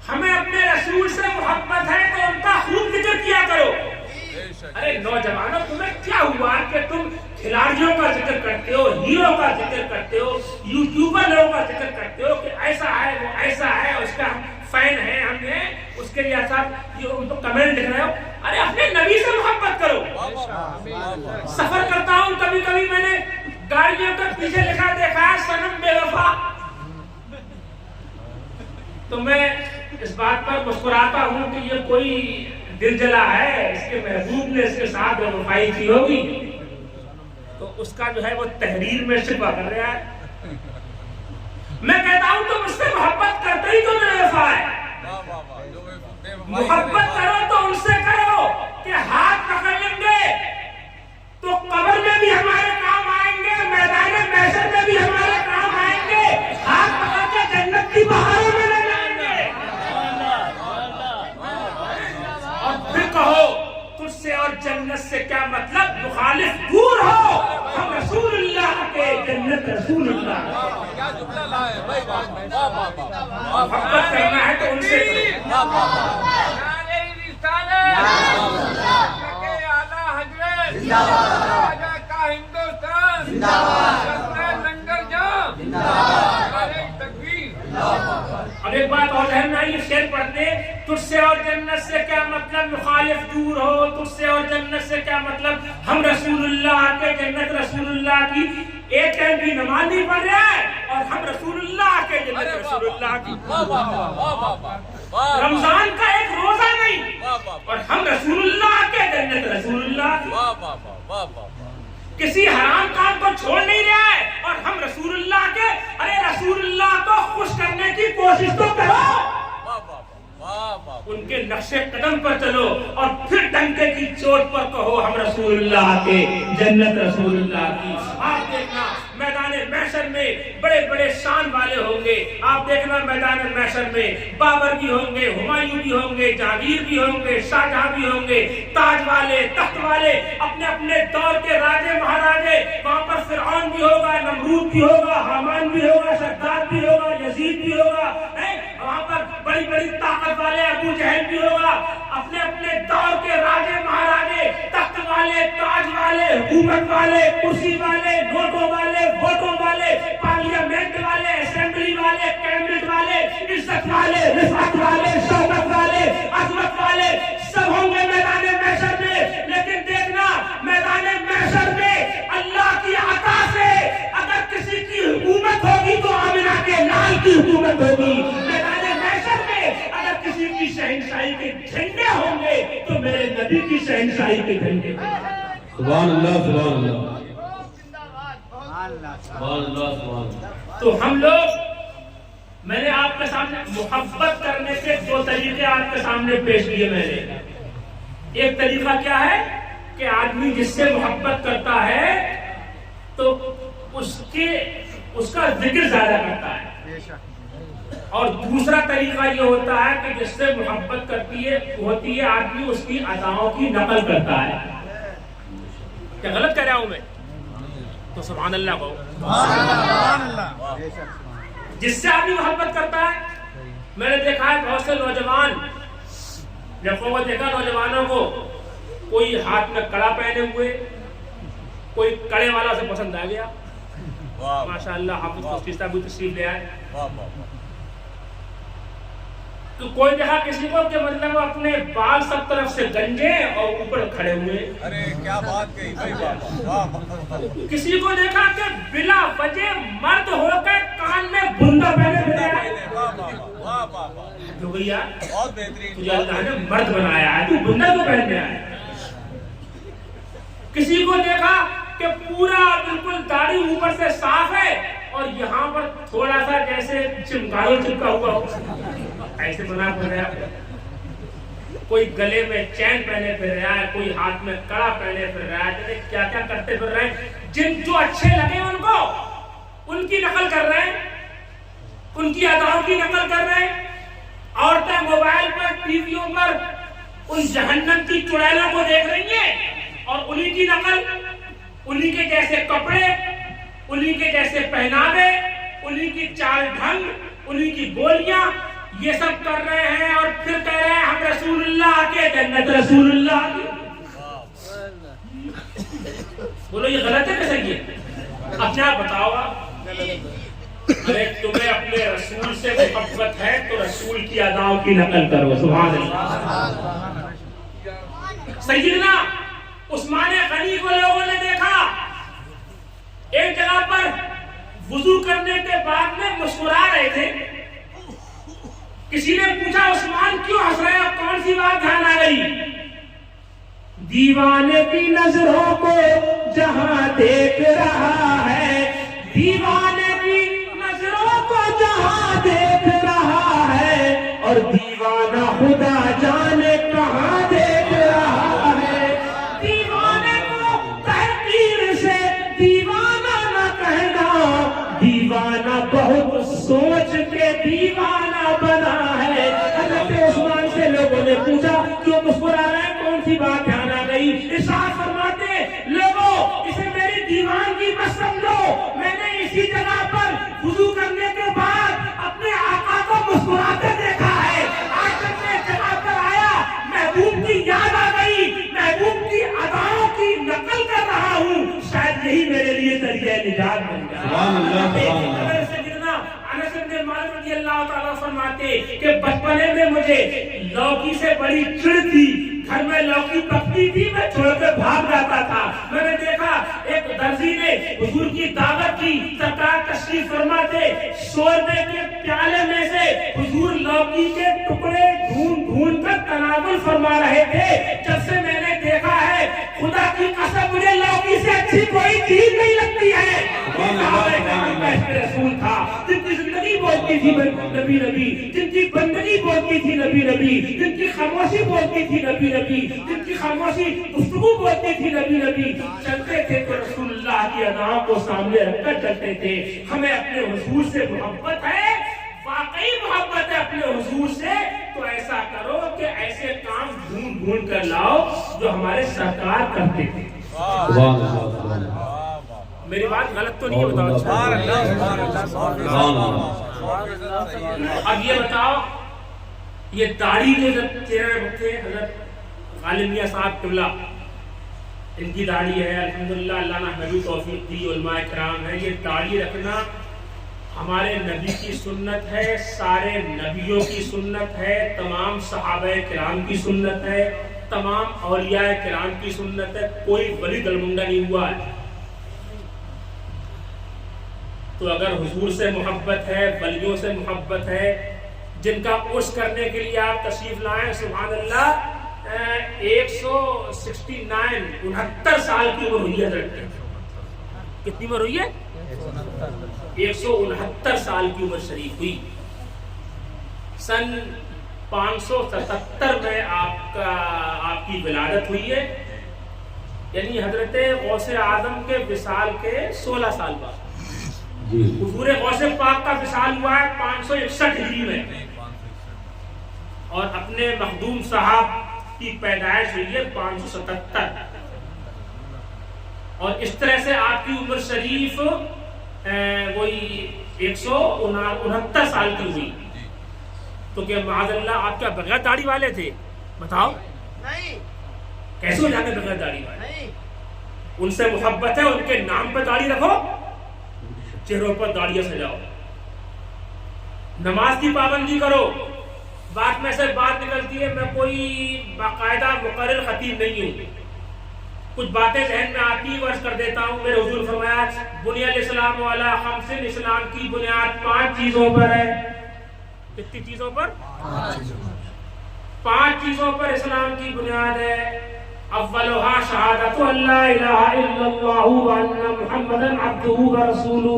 ہمیں اپنے رسول سے محبت ہے تو ان کا خوب ذکر کیا کرو. ارے نوجوانوں, تمہیں کیا ہوا کہ تم کھلاڑیوں کا ذکر کرتے ہو, ہیرو کا ذکر کرتے ہو, یوٹیوبر لوگوں کا ذکر کرتے ہو کہ ایسا ہے, وہ ایسا ہے, اس کا ہم فین ہیں, ہم نے اس کے لیے ایسا کمنٹ لکھ رہے ہو. ارے اپنے نبی سے محبت کرو. سفر کرتا ہوں, کبھی کبھی میں نے گاڑیوں کے پیچھے لکھا دیکھا ہے, صنم بے وفا. تو میں اس بات پر مسکراتا ہوں کہ یہ کوئی دل جلا ہے، اس کے محبوب نے اس کے ساتھ بے وفائی کی ہوگی، تو اس کا جو ہے وہ تحریر میں شکوہ کر رہا ہے۔ میں کہتا ہوں تم اس سے محبت کرتے ہی تو بے وفا ہے، محبت کرو تو ان سے کرو کہ ہاتھ پکڑ لیں گے تو قبر میں بھی ہمارے کام آئیں گے، میدان محشر میں بھی ہمارے کام آئیں گے، ہاتھ پکڑ کے جنت کی بہاروں میں لے جائیں گے۔ اور پھر کہو تجھ سے اور جنت سے کیا مطلب، مخالف دور ہو، ہم رسول اللہ کے، جنت رسول اللہ۔ محبت کرنا ہے تو ان سے اب ایک بات اور ذہن میں آئی، یہ شعر پڑھتے، تجھ سے اور جنت سے کیا مطلب، مخالف دور ہو، تجھ سے اور جنت سے کیا مطلب، ہم رسول اللہ کے، جنت رسول اللہ کی۔ ایک ٹائم بھی نماز نہیں پڑھ رہا ہے اور ہم رسول اللہ کے، جنت رسول اللہ کی۔ رمضان کا ایک روزہ نہیں اور ہم رسول اللہ کے، جنت رسول اللہ کی۔ کسی حرام کام کو چھوڑ نہیں رہا ہے اور ہم رسول اللہ کے، ارے رسول اللہ کو خوش کرنے کی کوشش تو کرو، ان کے نقش قدم پر چلو اور پھر ڈنکے کی چوٹ پر کہو ہم رسول اللہ کے، جنت رسول اللہ کی۔ آپ دیکھنا میدان محشر میں بڑے بڑے شان والے ہوں گے، آپ دیکھنا میدان محشر میں بابر بھی ہوں گے، ہمایوں بھی ہوں گے، جہانگیر بھی ہوں گے، شاہجہاں بھی ہوں گے، تاج والے، تخت والے، اپنے اپنے دور کے راجے مہاراجے۔ وہاں پر فرعون بھی ہوگا، نمرود بھی ہوگا، حامان بھی ہوگا، شداد بھی ہوگا، یزید بھی ہوگا، وہاں پر بڑی بڑی طاقت والے ابو جہل بھی ہوگا، اپنے اپنے دور کے راجے مہاراجے، تخت والے، تاج والے، حکومت والے، کرسی والے، نوٹوں والے، ووٹوں والے، پارلیمنٹ والے، اسمبلی والے، کیبنٹ والے، عزت والے، رفعت والے، شوکت والے، عظمت والے، سب ہوں گے میدان محشر میں۔ لیکن دیکھنا میدان محشر میں اللہ کی عطا سے اگر کسی کی حکومت ہوگی تو آمنہ کے لال کی حکومت ہوگی، میدان محشر میں اگر کسی کی شہنشاہی کے جھنڈے ہوں گے تو میرے نبی کی شہنشاہی کے جھنڈے۔ سبحان اللہ، سبحان اللہ، سبحان اللہ، سبحان اللہ۔ تو ہم لوگ، میں نے آپ کے سامنے محبت کرنے کے دو طریقے آپ کے سامنے پیش کیے میں نے۔ ایک طریقہ کیا ہے کہ آدمی جس سے محبت کرتا ہے تو اس کا ذکر زیادہ کرتا ہے، اور دوسرا طریقہ یہ ہوتا ہے کہ جس سے محبت ہوتی ہے آدمی اس کی اداؤں کی نقل کرتا ہے۔ کیا غلط کہہ رہا ہوں میں؟ تو سبحان اللہ کو، جس سے آدمی محبت کرتا ہے۔ میں نے دیکھا ہے بہت سے نوجوان، جب وہ دیکھا نوجوانوں کو، کوئی ہاتھ میں کڑا پہنے ہوئے، کوئی کڑے والا سے پسند آ گیا، ماشاء اللہ حافظ مفتی صاحب بھی تشریف لے آئے۔ تو کوئی دیکھا کسی کو کہ مطلب اپنے بال سب طرف سے گنجے اور اوپر کھڑے ہوئے، ارے کیا بات کہی بھائی، کسی کو دیکھا کہ بلا وجہ مرد ہو کر کان میں بندہ پہنے ہوئے آئے، تو بھیا بہت بہترین، تجھے اللہ نے مرد بنایا ہے، تو بندہ کیوں پہننے آیا؟ کسی کو دیکھا کہ پورا بالکل داڑھی اوپر سے صاف ہے اور یہاں پر تھوڑا سا جیسے چمگاروں چپکا ہوا ایسے بنا پھر رہا ہے، کوئی گلے میں چین پہنے پھر رہا ہے، کوئی ہاتھ میں کڑا پہنے پھر رہا ہے، کیا کیا کرتے پھر رہے ہیں۔ جن جو اچھے لگے ان کو، ان کی نقل کر رہے ہیں، ان کی اداؤں کی نقل کر رہے ہیں۔ عورتیں موبائل پر، ٹی ویوں پر ان جہنم کی چڑیلوں کو دیکھ رہی ہیں اور انہی کی نقل، انہی کے جیسے کپڑے، انہی کے جیسے پہناوے، انہی کی چال ڈھنگ، انہی کی بولیاں، یہ سب کر رہے ہیں اور پھر کہہ رہے ہیں ہم رسول اللہ کے، جنت رسول اللہ کی۔ بولو یہ غلط ہے کہ صحیح ہے؟ اپنے آپ بتاؤ آپ۔ ارے تمہیں اپنے رسول سے محبت ہے تو رسول کی اداؤں کی نقل کرو، سبحان اللہ۔ سیدنا عثمان غنی کو لوگوں نے دیکھا ایک جگہ پر وضو کرنے کے بعد میں مسکرا رہے تھے، کسی نے پوچھا عثمان کیوں ہنس رہے ہیں؟ کون سی بات دھیان آ گئی؟ دیوانے کی نظروں کو جہاں دیکھ رہا ہے، دیوانے کی نظروں کو جہاں دیکھ رہا ہے، اور دیوانہ خدا جانے کہاں دیکھ رہا ہے۔ دیوانے کو تحقیر سے دیوانہ نہ کہنا، دیوانہ بہت سوچ کے دیوانہ بنا ہے۔ حضرت عثمان سے لوگوں نے پوچھا کیوں مسکرا رہے ہیں، کون سی بات دھیان آ گئی؟ ارشاد فرماتے لوگوں اسے میری دیوانگی مت سمجھو، میں نے اسی جگہ پر وضو کرنے کے بعد اپنے آقا کو مسکراتے دیکھا ہے۔ آج جب میں جگہ پر آیا محبوب کی یاد آ گئی، محبوب کی اداؤں کی نقل کر رہا ہوں، شاید یہی میرے لیے ذریعہ نجات بن جائے۔ سبحان اللہ، سبحان اللہ۔ انس بن مالک رضی اللہ تعالیٰ فرماتے کہ بچپنے میں مجھے لوکی سے بڑی چڑ تھی، گھر میں لوکی پکتی تھی، میں چھوڑ کے بھاگ جاتا تھا۔ میں نے دیکھا ایک درزی نے حضور کی دعوت کی، سرکار تشریف فرماتے، شوربے کے پیالے میں سے حضور لوکی کے ٹکڑے ڈھونڈ ڈھونڈ کر تناول فرما رہے تھے۔ جب سے میں نے دیکھا ہے خدا کی قسم مجھے لوکی سے اچھی کوئی چیز نہیں لگتی ہے۔ رسول تھا جن کی زندگی بولتی تھی نبی نبی، جن کی بندگی بولتی تھی نبی نبی، جن کی خاموشی بولتی تھی نبی نبی، جن کی خاموشی گفتگو بولتی تھی نبی نبی، چلتے تھے تو رسول اللہ کی اداؤں کو سامنے رکھ کر چلتے تھے۔ ہمیں اپنے حضور سے محبت ہے، واقعی محبت ہے اپنے حضور سے، تو ایسا کرو کہ ایسے کام ڈھونڈ ڈھونڈ کر لاؤ جو ہمارے سرکار کرتے تھے۔ میری بات غلط تو نہیں ہے؟ بتاؤ۔ اب یہ بتاؤ یہ داڑھی جو چہرے رکھتے ہیں حضرت غالب میاں صاحب قبلہ، ان کی داڑھی ہے الحمدللہ، اللہ نے ہمیں بھی توفیق دی، علماء کرام ہے، یہ داڑھی رکھنا ہمارے نبی کی سنت ہے، سارے نبیوں کی سنت ہے، تمام صحابہ کرام کی سنت ہے، تمام اولیاء کرام کی سنت ہے، کوئی ولی دلمنگا نہیں ہوا ہے۔ تو اگر حضور سے محبت ہے، ولیوں سے محبت ہے، جن کا عرس کرنے کے لیے آپ تشریف لائیں، سبحان اللہ 69 سال کی عمر ہوئی ہے۔ کتنی عمر ہوئی ہے؟ 169 سال کی عمر شریف ہوئی۔ سن 577 میں آپ کی ولادت ہوئی ہے، یعنی حضرت غوث اعظم کے وصال کے 16 سال بعد حضور غوث پاک کا وصال ہوا ہے 561 ہجری میں، اور اپنے مخدوم صاحب کی پیدائش ہوئی ہے 577، اور اس طرح سے آپ کی عمر شریف وہی 169 سال کی ہوئی۔ تو کہ معاذ اللہ آپ کیا بغیر داڑھی والے تھے؟ بتاؤ نہیں، کیسے ہو جاتے بغیر داڑھی والے؟ ان سے محبت ہے، ان کے نام پہ داڑھی رکھو، چہروں پر داڑیاں سجاؤ، نماز کی پابندی کرو۔ بات میں سے بات نکلتی ہے، میں کوئی باقاعدہ مقرر خطیب نہیں ہوں، کچھ باتیں ذہن میں آتی عرض کر دیتا ہوں۔ میرے حضور فرمایا بنی الاسلام والا خمسن، اسلام کی بنیاد 5 چیزوں پر ہے۔ کتنی چیزوں پر؟ 5 چیزوں پر اسلام کی بنیاد ہے۔ اولها شہادت اللہ الہ الا اللہ وان محمدا عبدہ ورسولہ،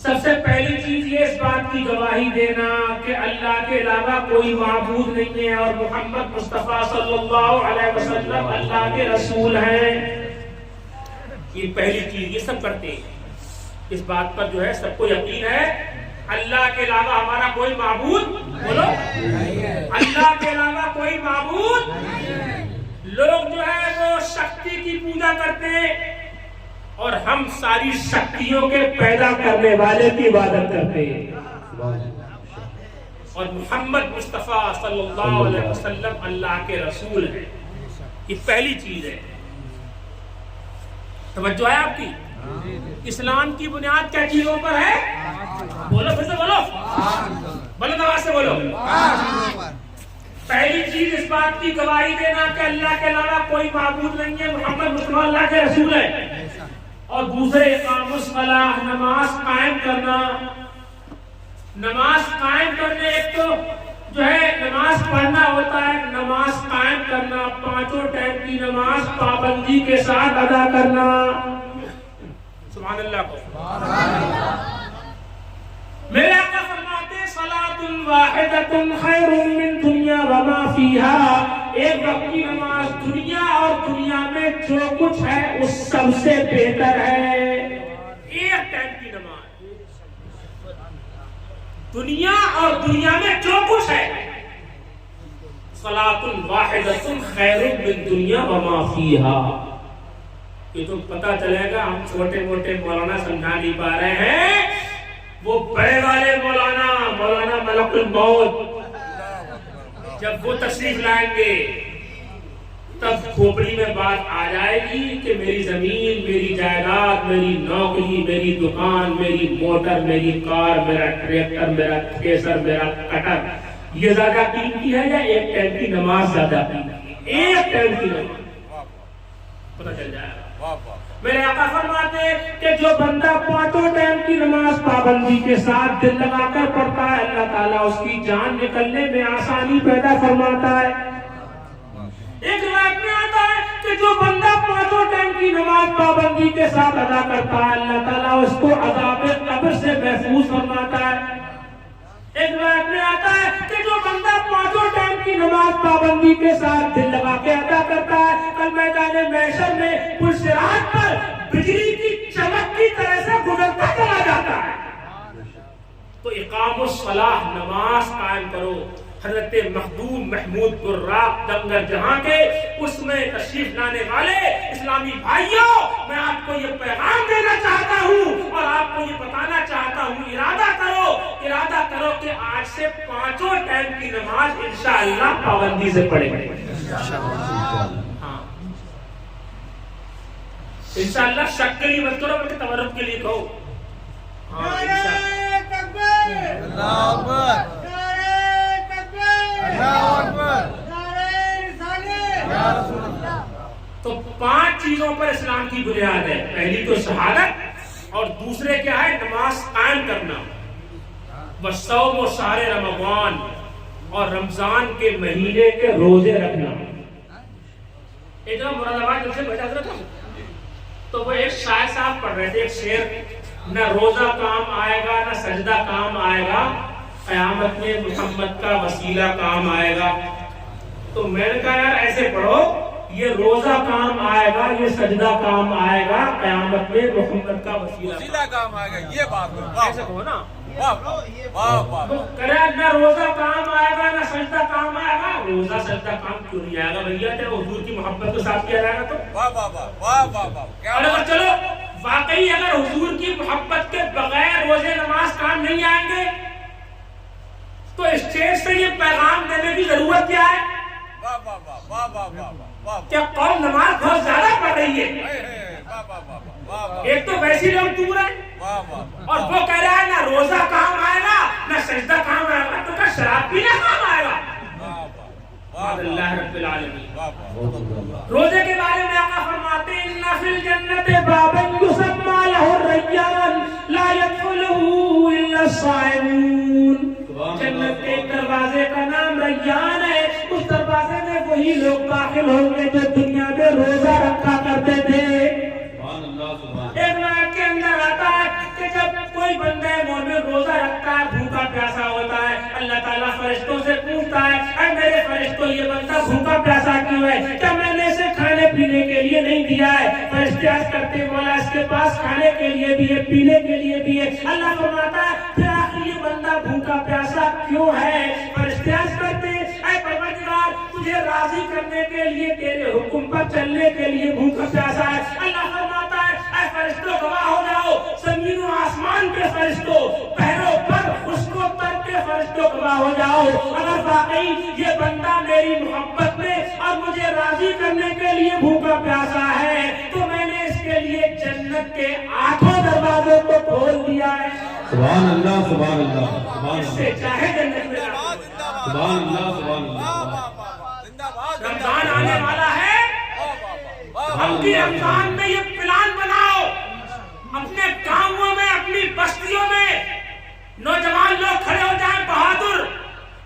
سب سے پہلی چیز یہ اس بات کی گواہی دینا کہ اللہ کے علاوہ کوئی معبود نہیں ہے اور محمد مصطفیٰ صلی اللہ علیہ وسلم اللہ کے رسول ہیں۔ یہ پہلی چیز، یہ سب کرتے ہیں، اس بات پر جو ہے سب کو یقین ہے اللہ کے علاوہ ہمارا کوئی معبود، بولو اللہ کے علاوہ کوئی معبود۔ لوگ جو ہے وہ شکتی کی پوجا کرتے ہیں اور ہم ساری شکتیوں کے پیدا کرنے والے کی عبادت کرتے ہیں، اور محمد مصطفیٰ صلی اللہ علیہ وسلم اللہ کے رسول ہیں۔ یہ پہلی چیز ہے۔ توجہ ہے آپ کی؟ اسلام کی بنیاد کیا چیزوں پر ہے؟ بولو پھر سے بولو، بلند آواز سے بولو۔ پہلی چیز اس بات کی گواہی دینا کہ اللہ کے علاوہ کوئی معبود نہیں ہے، محمد مصطفیٰ اللہ کے رسول ہے، اور دوسرے اقام الصلاۃ، نماز قائم کرنا۔ نماز قائم کرنے ایک تو پانچوں ٹائم کی نماز پابندی کے ساتھ ادا کرنا. سبحان اللہ کو. میرے آقا فرماتے ہیں صلاۃ واحدۃ خیر من دنیا وما فیہا. ایک وقت کی نماز دنیا اور دنیا میں جو کچھ ہے اس سب سے بہتر ہے. ایک ٹائم کی نماز دنیا اور دنیا میں جو کچھ ہے. صلاۃ واحدۃ خیر من دنیا وما فیہا. یہ تو پتہ چلے گا ہم چھوٹے موٹے مولانا سمجھا نہیں پا رہے ہیں. وہ بڑے والے مولانا ملک الموت جب وہ تشریف لائیں گے تب کھوپڑی میں بات آ جائے گی کہ میری زمین، میری جائیداد، میری نوکری، میری دکان، میری موٹر، میری کار، میرا ٹریکٹر، میرا تھریشر، میرا کٹر یہ زیادہ قیمتی ہے یا ایک ٹائم کی نماز زیادہ قیمتی ہے؟ ایک ٹائم کی نماز پتہ چل جائے گا. میرے آقا فرماتے ہیں کہ جو بندہ پانچوں ٹائم کی نماز پابندی کے ساتھ دل لگا کر پڑھتا ہے اللہ تعالیٰ اس کی جان نکلنے میں آسانی پیدا فرماتا ہے. ایک روایت میں آتا ہے کہ جو بندہ پانچوں ٹائم کی نماز پابندی کے ساتھ ادا کرتا ہے اللہ تعالیٰ اس کو عذاب قبر سے محفوظ فرماتا ہے. ایک روایت میں آتا ہے کہ جو بندہ پانچوں ٹائم کی نماز پابندی کے ساتھ دل لگا کے ادا کرتا ہے کل میدان محشر میں پلسرات پر بجلی کی چمک کی طرح سے گزرتا چلا جاتا ہے. تو اقام الصلاۃ نماز قائم کرو. حضرت مخدوم محمود براق دنگر جہاں کے اس میں تشریف لانے والے اسلامی بھائیوں میں آپ کو یہ پیغام دینا چاہتا ہوں اور آپ کو یہ بتانا چاہتا ہوں ارادہ کرو کہ آج سے پانچوں ٹائم کی نماز انشاءاللہ پابندی سے پڑھیں گے. ہاں انشاءاللہ شک کے لیے مت کرو بلکہ تورب کے لیے کہو. تو 5 چیزوں پر اسلام کی بنیاد ہے. پہلی تو شہادت اور دوسرے کیا ہے نماز قائم کرنا. والصوم شہر رمضان اور رمضان کے مہینے کے روزے رکھنا. ایک دفعہ مراد آباد جب سے بیٹھا تھا تو وہ ایک شاعر صاحب پڑھ رہے تھے ایک شعر نہ روزہ کام آئے گا نہ سجدہ کام آئے گا قیامت میں محمد کا وسیلہ کام آئے گا. تو میں نے کہا یار ایسے پڑھو یہ روزہ کام آئے گا یہ سجدہ کام آئے گا قیامت میں محمد کا وسیلہ کام آئے گا. یہ بات ایسے کہو نا. نہ روزہ کام آئے گا نہ سجدہ کام آئے گا. روزہ سجدہ کام کیوں نہیں آئے گا بھیا تیرے حضور کی محبت کو صاف کیا جائے گا تو. اور اگر چلو واقعی اگر حضور کی محبت کے بغیر روزے نماز کام نہیں آئیں گے تو اسٹیج سے یہ پیغام دینے کی ضرورت کیا ہے؟ کیا قوم نماز بہت زیادہ پڑھ رہی ہے. ایک تو ویسی لوگ دور ہیں اور وہ کہہ رہا ہے نہ روزہ کام آئے گا نہ سجدہ کام آئے گا تو کیا شراب پینا کام آئے گا. اللہ رب العالمین. روزے کے بارے میں آقا فرماتے ہیں ان فی الجنت بابا یسمى له الریان لا يدخله الا الصائمون. جنت کے دروازے کا نام ریان ہے. اس دروازے میں وہی لوگ داخل ہوں گے جو دنیا میں روزہ رکھا کرتے تھے. ایک روایت کے اندر آتا ہے کہ جب کوئی بندہ مومن روزہ رکھتا ہے بھوکا پیاسا ہوتا ہے اللہ تعالیٰ فرشتوں سے پوچھتا ہے اے میرے فرشتوں یہ بندہ بھوکا پیاسا کیوں ہے کیا میں نے اسے کھانے پینے کے لیے نہیں دیا ہے. فرشتے عرض کرتے مولا اس کے پاس کھانے کے لیے بھی ہے پینے کے لیے بھی ہے. اللہ فرماتا ہے پھر آخر یہ بندہ بھوکا پیاسا کیوں ہے. فرشتے عرض کرتے اے پروردگار تجھے راضی کرنے کے لیے تیرے حکم پر چلنے کے لیے بھوکا پیاسا ہے. اللہ فرماتا ہے اے فرشتوں گواہ ہو جاؤ زمین و آسمان کے فرشتوں پہروں پر اس کو تر کے فرشتوں گواہ ہو جاؤ اگر واقعی یہ بندہ میری محبت میں اور مجھے راضی کرنے کے لیے بھوکا پیاسا ہے تو میں نے اس کے لیے جنت کے 8 دروازوں کو کھول دیا ہے. سبحان اللہ سبحان اللہ سبحان اس سے چاہے جنت میں سبحان اللہ سبحان اللہ. رمضان آنے والا ہے اپنی رمضان میں یہ پلان بناؤ اپنے گاؤں میں اپنی بستیوں میں نوجوان لوگ کھڑے ہو جائیں بہادر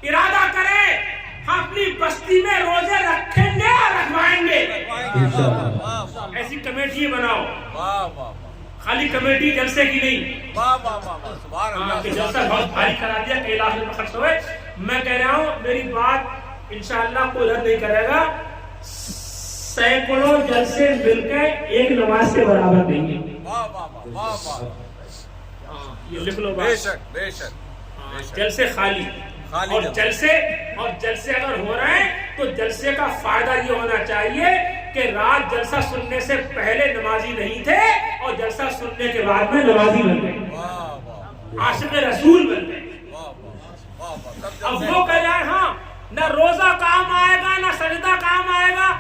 ارادہ کریں ہم اپنی بستی میں روزے رکھیں گے اور انشاءاللہ ایسی کمیٹی بناؤ، واہ واہ خالی کمیٹی جلسے کی نہیں، واہ واہ واہ واہ سبحان کہ اللہ جلسہ بہت بھاری کرا دیا، کئی لاکھ روپے خرچ ہوئے. میں کہہ رہا ہوں میری بات انشاءاللہ کوئی رد نہیں کرے گا، سینکڑوں جلسے مل کے ایک نماز کے برابر نہیں ہے. واہ واہ واہ واہ واہ یہ لکھ لو بے بات. شک بے شک بے شک جلسے خالی خالی اور جلسے. جلسے اگر ہو رہے ہیں تو جلسے کا فائدہ یہ ہونا چاہیے کہ رات جلسہ سننے سے پہلے نمازی نہیں تھے اور جلسہ سننے کے بعد میں نمازی بن گئے، واہ واہ عاشق رسول بن گئے. واہ واہ واہ واہ سب اب جلسے وہ کہہ جائے ہاں نہ روزہ کام آئے گا نہ سجدہ کام آئے گا.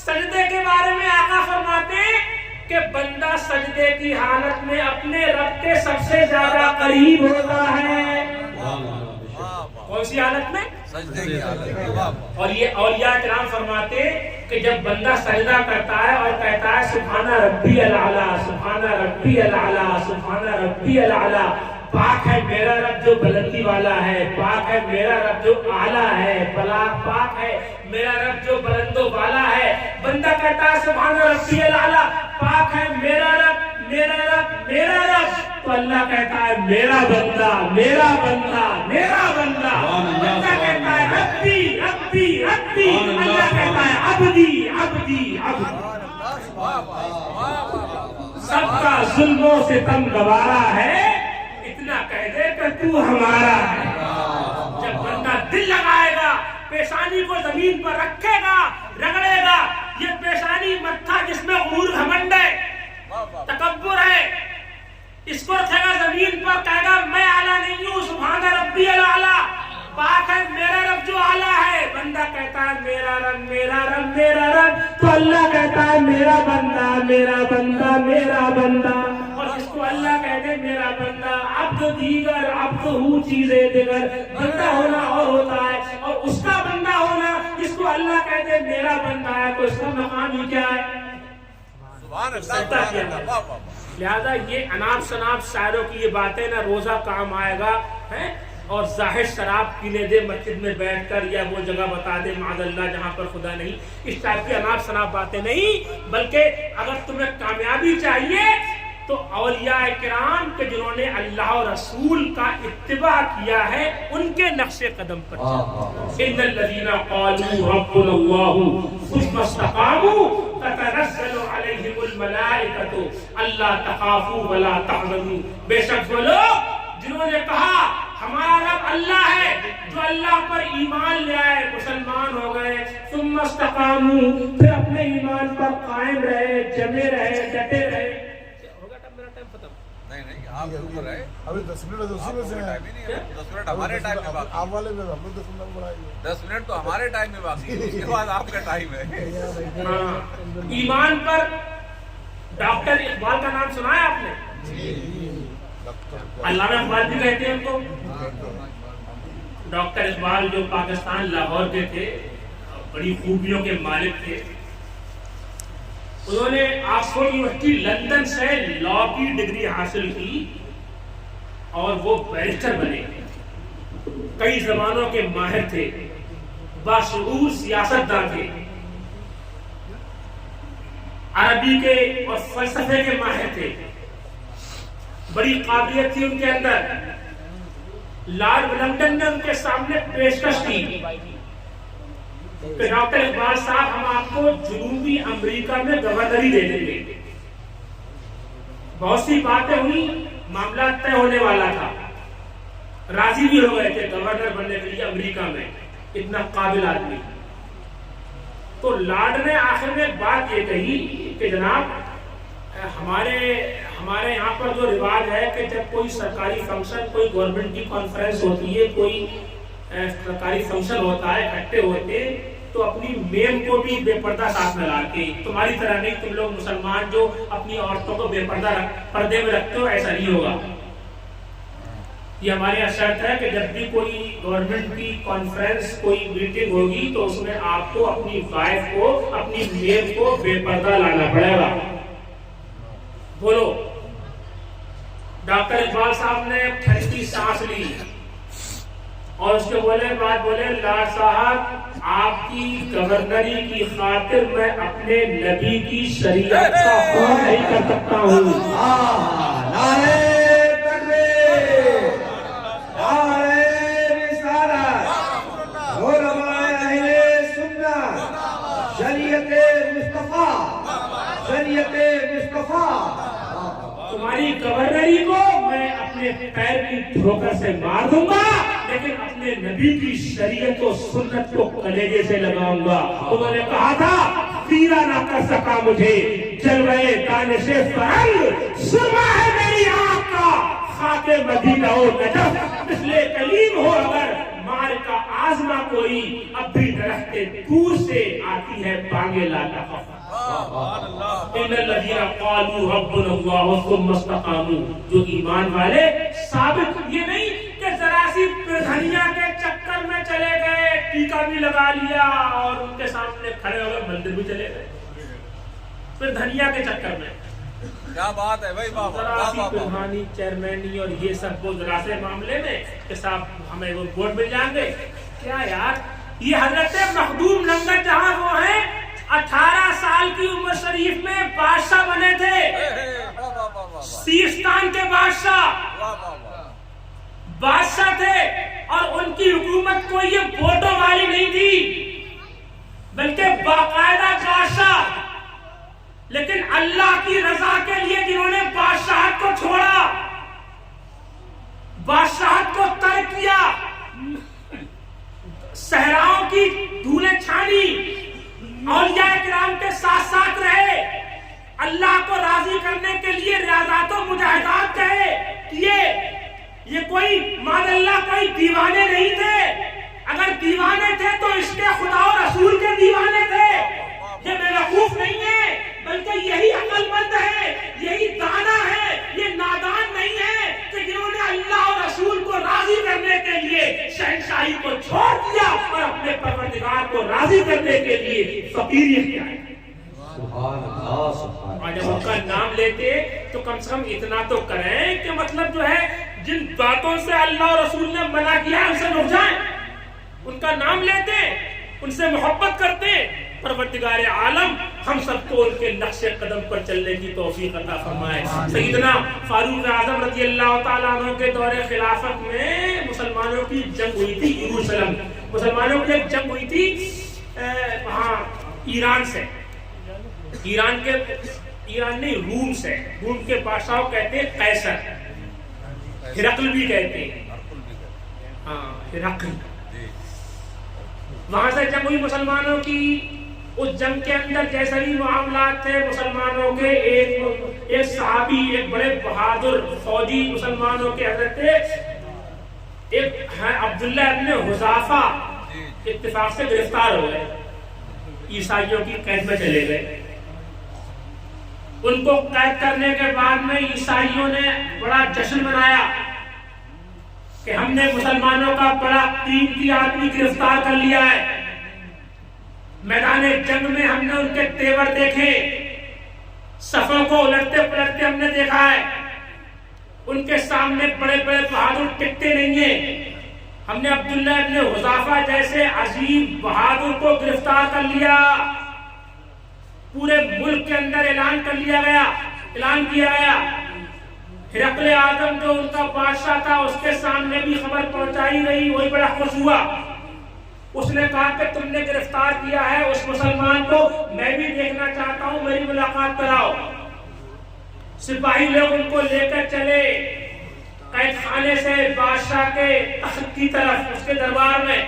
سجدے کے بارے میں آقا فرماتے ہیں کہ بندہ سجدے کی حالت میں اپنے رب کے سب سے زیادہ قریب ہوتا ہے. واہ واہ کون سی حالت میں؟ سجدے کی حالت میں. واہ واہ اور یہ اولیاء کرام فرماتے کہ جب بندہ سجدہ کرتا ہے اور کہتا ہے سبحان ربی الاعلیٰ سبحان ربی الاعلیٰ سبحان ربی الاعلیٰ، پاک ہے میرا رب جو بلندی والا ہے، پاک ہے میرا رب جو اعلیٰ ہے، پاک ہے میرا رب جو بلندوں والا ہے. بندہ کہتا ہے سبحان ربی الاعلیٰ، پاک ہے میرا رب میرا رب میرا رب، تو اللہ کہتا ہے میرا بندہ میرا بندہ میرا بندہ. بندہ کہتا ہے ربی ربی ربی، اللہ کہتا ہے عبدی عبدی عبدی. واہ واہ واہ واہ سب کا ظلم و ستم گوارا ہے، اتنا کہہ دے کہ تو ہمارا ہے. جب بندہ دل لگائے گا، پیشانی کو زمین پر رکھے گا، رگڑے گا، یہ پیشانی متھا جس میں غرور گھمنڈ ہے، تکبر ہے، اس کو رکھے گا زمین پر، کہے گا میں اعلیٰ نہیں ہوں، سبحان ربی الاعلیٰ، پاک ہے میرا رب جو اعلیٰ ہے. بندہ کہتا ہے میرا رب میرا رب میرا رب، تو اللہ کہتا ہے میرا بندہ میرا بندہ میرا بندہ. اور جس کو اللہ کہتے میرا بندہ، عبد دیگر عبد ہو چیزیں دیگر، بندہ ہونا اور ہوتا ہے اور اس کا بندہ ہونا، جس کو اللہ کہتے میرا بندہ ہے، تو اس کا مقام ہی کیا ہے؟ سبحان اللہ سبحان اللہ واہ واہ لہذا یہ اناپ شناپ شاعروں کی یہ باتیں نہ روزہ کام آئے گا ہے، اور ظاہر شراب پینے دے مسجد میں بیٹھ کر، یا وہ جگہ بتا دے معاذ اللہ جہاں پر خدا نہیں، اس ٹائپ کی اناپ شناپ باتیں نہیں. بلکہ اگر تمہیں کامیابی چاہیے تو اولیاء کرام کے جنہوں نے اللہ اور رسول کا اتباع کیا ہے ان کے نقش قدم پر ان الذین قالوا ربنا اللہ ثم استقاموا تتنزل علیہم الملائکۃ الا تخافوا ولا تحزنوا. بے شک وہ لوگ جنہوں نے کہا ہمارا رب اللہ ہے، جو اللہ پر ایمان لے آئے، مسلمان ہو گئے، ثم استقاموا، پھر اپنے ایمان پر قائم رہے، جمے رہے، ڈٹے رہے. ہوگا تب میرا ٹائم ختم. نہیں نہیں آپ اوپر رہے، ابھی 10 منٹ اسی میں سے ٹائم ہی نہیں ہے. 10 منٹ ہمارے ٹائم میں باقی آپ والے میں ہم 10 منٹ بڑھائیں گے. 10 منٹ تو ہمارے ٹائم میں باقی ہے، اس کے بعد آپ کا ٹائم ہے. ہاں. ایمان پر ڈاکٹر اقبال کا نام سنا ہے آپ نے؟ علامہ اقبال بھی کہتے ہیں ان کو. ڈاکٹر اقبال جو پاکستان لاہور کے تھے، بڑی خوبیوں کے مالک تھے. انہوں نے آکسفورڈ یونیورسٹی لندن سے لا کی ڈگری حاصل کی اور وہ بیرسٹر بنے. کئی زبانوں کے ماہر تھے، باشعور سیاستدان تھے، عربی کے اور فلسفے کے ماہر تھے، بڑی قابلیت تھی ان کے اندر. لارڈ ولنگٹن نے ان کے سامنے پیشکش کی کہ ڈاکٹر اقبال صاحب ہم آپ کو جنوبی امریکہ میں گورنری دے دیں گے. بہت سی باتیں ہوئی، معاملہ طے ہونے والا تھا، راضی بھی ہو گئے تھے گورنر بننے کے لیے امریکہ میں، اتنا قابل آدمی. تو لارڈ نے آخر میں ایک بات یہ کہی کہ جناب ہمارے یہاں پر جو رواج ہے کہ جب کوئی سرکاری فنکشن، کوئی گورنمنٹ کی کانفرنس ہوتی ہے، کوئی سرکاری فنکشن ہوتا ہے، اکٹھے ہوتے تو اپنی میم کو بھی بے پردہ ساتھ میں لا کے، تمہاری طرح نہیں تم لوگ مسلمان جو اپنی عورتوں کو بے پردے میں رکھتے ہو، ایسا نہیں ہوگا. یہ ہمارے یہاں شرط ہے کہ جب بھی کوئی گورنمنٹ کی کانفرنس، کوئی میٹنگ ہوگی تو اس میں آپ کو اپنی وائف کو، اپنی میم کو بے پردہ لانا پڑے گا. بولو. ڈاکٹر اقبال صاحب نے ٹھنڈی سانس لی اور اس کے بولے لاڈ صاحب آپ کی گورنری کی خاطر میں اپنے نبی کی شریعت کا خون نہیں کر سکتا ہوں. نعرہ تکبیر، نعرہ رسالت، علماء اہل سنت، شریعت مصطفیٰ، شریعت مصطفیٰ. تمہاری گورنری کو میں اپنے پیر کی ٹھوکر سے مار دوں گا، لیکن اپنے نبی کی شریعت و سنت کو کلیجے سے لگاؤں گا. انہوں نے کہا تھا تیرا نہ کر سکا مجھے جلوے دانش فرنگ، سرما ہے میری آنکھ کا خاک مدینہ و نجف. مثل کلیم ہو اگر مار کا آزما کوئی، اب بھی درخت دور سے آتی ہے بانگے لاتا. ان الذین قالوا ربنا اللہ ثم استقاموا، جو ایمان والے ثابت، یہ نہیں کہ ذرا سی دھنیا کے چکر میں چلے گئے، ٹیکا بھی لگا لیا اور ان کے سامنے کھڑے ہو گئے، مندر بھی چلے گئے پھر دھنیا کے چکر میں. کیا بات ہے بھائی، ذرا سی پردھانی چیئرمینی اور یہ سب وہ ذرا سے معاملے میں کہ صاحب ہمیں وہ ووٹ مل جائیں گے. کیا یار، یہ حضرت مخدوم لنگر جہاں وہ ہیں 18 سال کی عمر شریف میں بادشاہ بنے تھے، سیستان کے بادشاہ تھے، اور ان کی حکومت کوئی یہ ووٹوں والی نہیں تھی بلکہ باقاعدہ بادشاہ. لیکن اللہ کی رضا کے لیے جنہوں نے بادشاہت کو چھوڑا، بادشاہت کو ترک کیا، صحراؤں کی دھولیں چھانی، اولیاء کرام کے ساتھ ساتھ رہے، اللہ کو راضی کرنے کے لیے ریاضات و مجاہدات کہے. یہ کوئی مان اللہ کوئی دیوانے نہیں تھے. اگر دیوانے تھے تو اس کے خدا و رسول کے دیوانے تھے. یہ بیوقوف نہیں ہے بلکہ یہی عقل مند ہے، یہی دانا ہے، یہ نادان نہیں ہے کہ جنہوں نے اللہ اور رسول کو راضی کرنے کے لیے شہنشاہی کو چھوڑ دیا اور اپنے پروردگار کو راضی کرنے کے لیے فقیری اختیار کی. اور جب ان کا نام لیتے تو کم سے کم اتنا تو کریں کہ مطلب جو ہے جن باتوں سے اللہ اور رسول نے منع کیا ان سے رک جائیں. ان کا نام لیتے، ان سے محبت کرتے. پروردگار عالم ہم سب کو ان کے نقش قدم پر چلنے کی توفیق عطا فرمائے. سیدنا فاروق اعظم رضی اللہ تعالیٰ عنہ کے دور خلافت میں مسلمانوں کی جنگ ہوئی تھی یروشلم. مسلمانوں کی ایک جنگ ہوئی تھی وہاں ایران سے، ایران نہیں روم سے. روم کے بادشاہ کہتے ہیں قیصر، ہرقل بھی کہتے ہیں، ہاں ہرقل. وہاں سے جنگ ہوئی مسلمانوں کی. اس جنگ کے اندر جیسے بھی معاملات تھے مسلمانوں کے، ایک صحابی، ایک بڑے بہادر فوجی مسلمانوں کے حضرت تھے، ایک ہیں عبداللہ ابن حذافہ، اتفاق سے گرفتار ہو گئے، عیسائیوں کی قید میں چلے گئے. ان کو قید کرنے کے بعد میں عیسائیوں نے بڑا جشن منایا کہ ہم نے مسلمانوں کا بڑا قیمتی آدمی گرفتار کر لیا ہے. میدان جنگ میں ہم نے ان کے تیور دیکھے، صفوں کو الٹتے پلٹتے ہم نے دیکھا ہے. ان کے سامنے بڑے بڑے بہادر ٹکتے نہیں ہیں. ہم نے عبداللہ ابن حذافہ جیسے عظیم بہادر کو گرفتار کر لیا. پورے ملک کے اندر اعلان کیا گیا. ہرقل اعظم جو ان کا بادشاہ تھا اس کے سامنے بھی خبر پہنچائی گئی، وہی بڑا خوش ہوا. اس نے کہا کہ تم نے گرفتار کیا ہے اس مسلمان کو، میں بھی دیکھنا چاہتا ہوں، میری ملاقات کراؤ. سپاہی لوگ ان کو لے کر چلے قید خانے سے بادشاہ کے تخت کی طرف، اس کے دربار میں.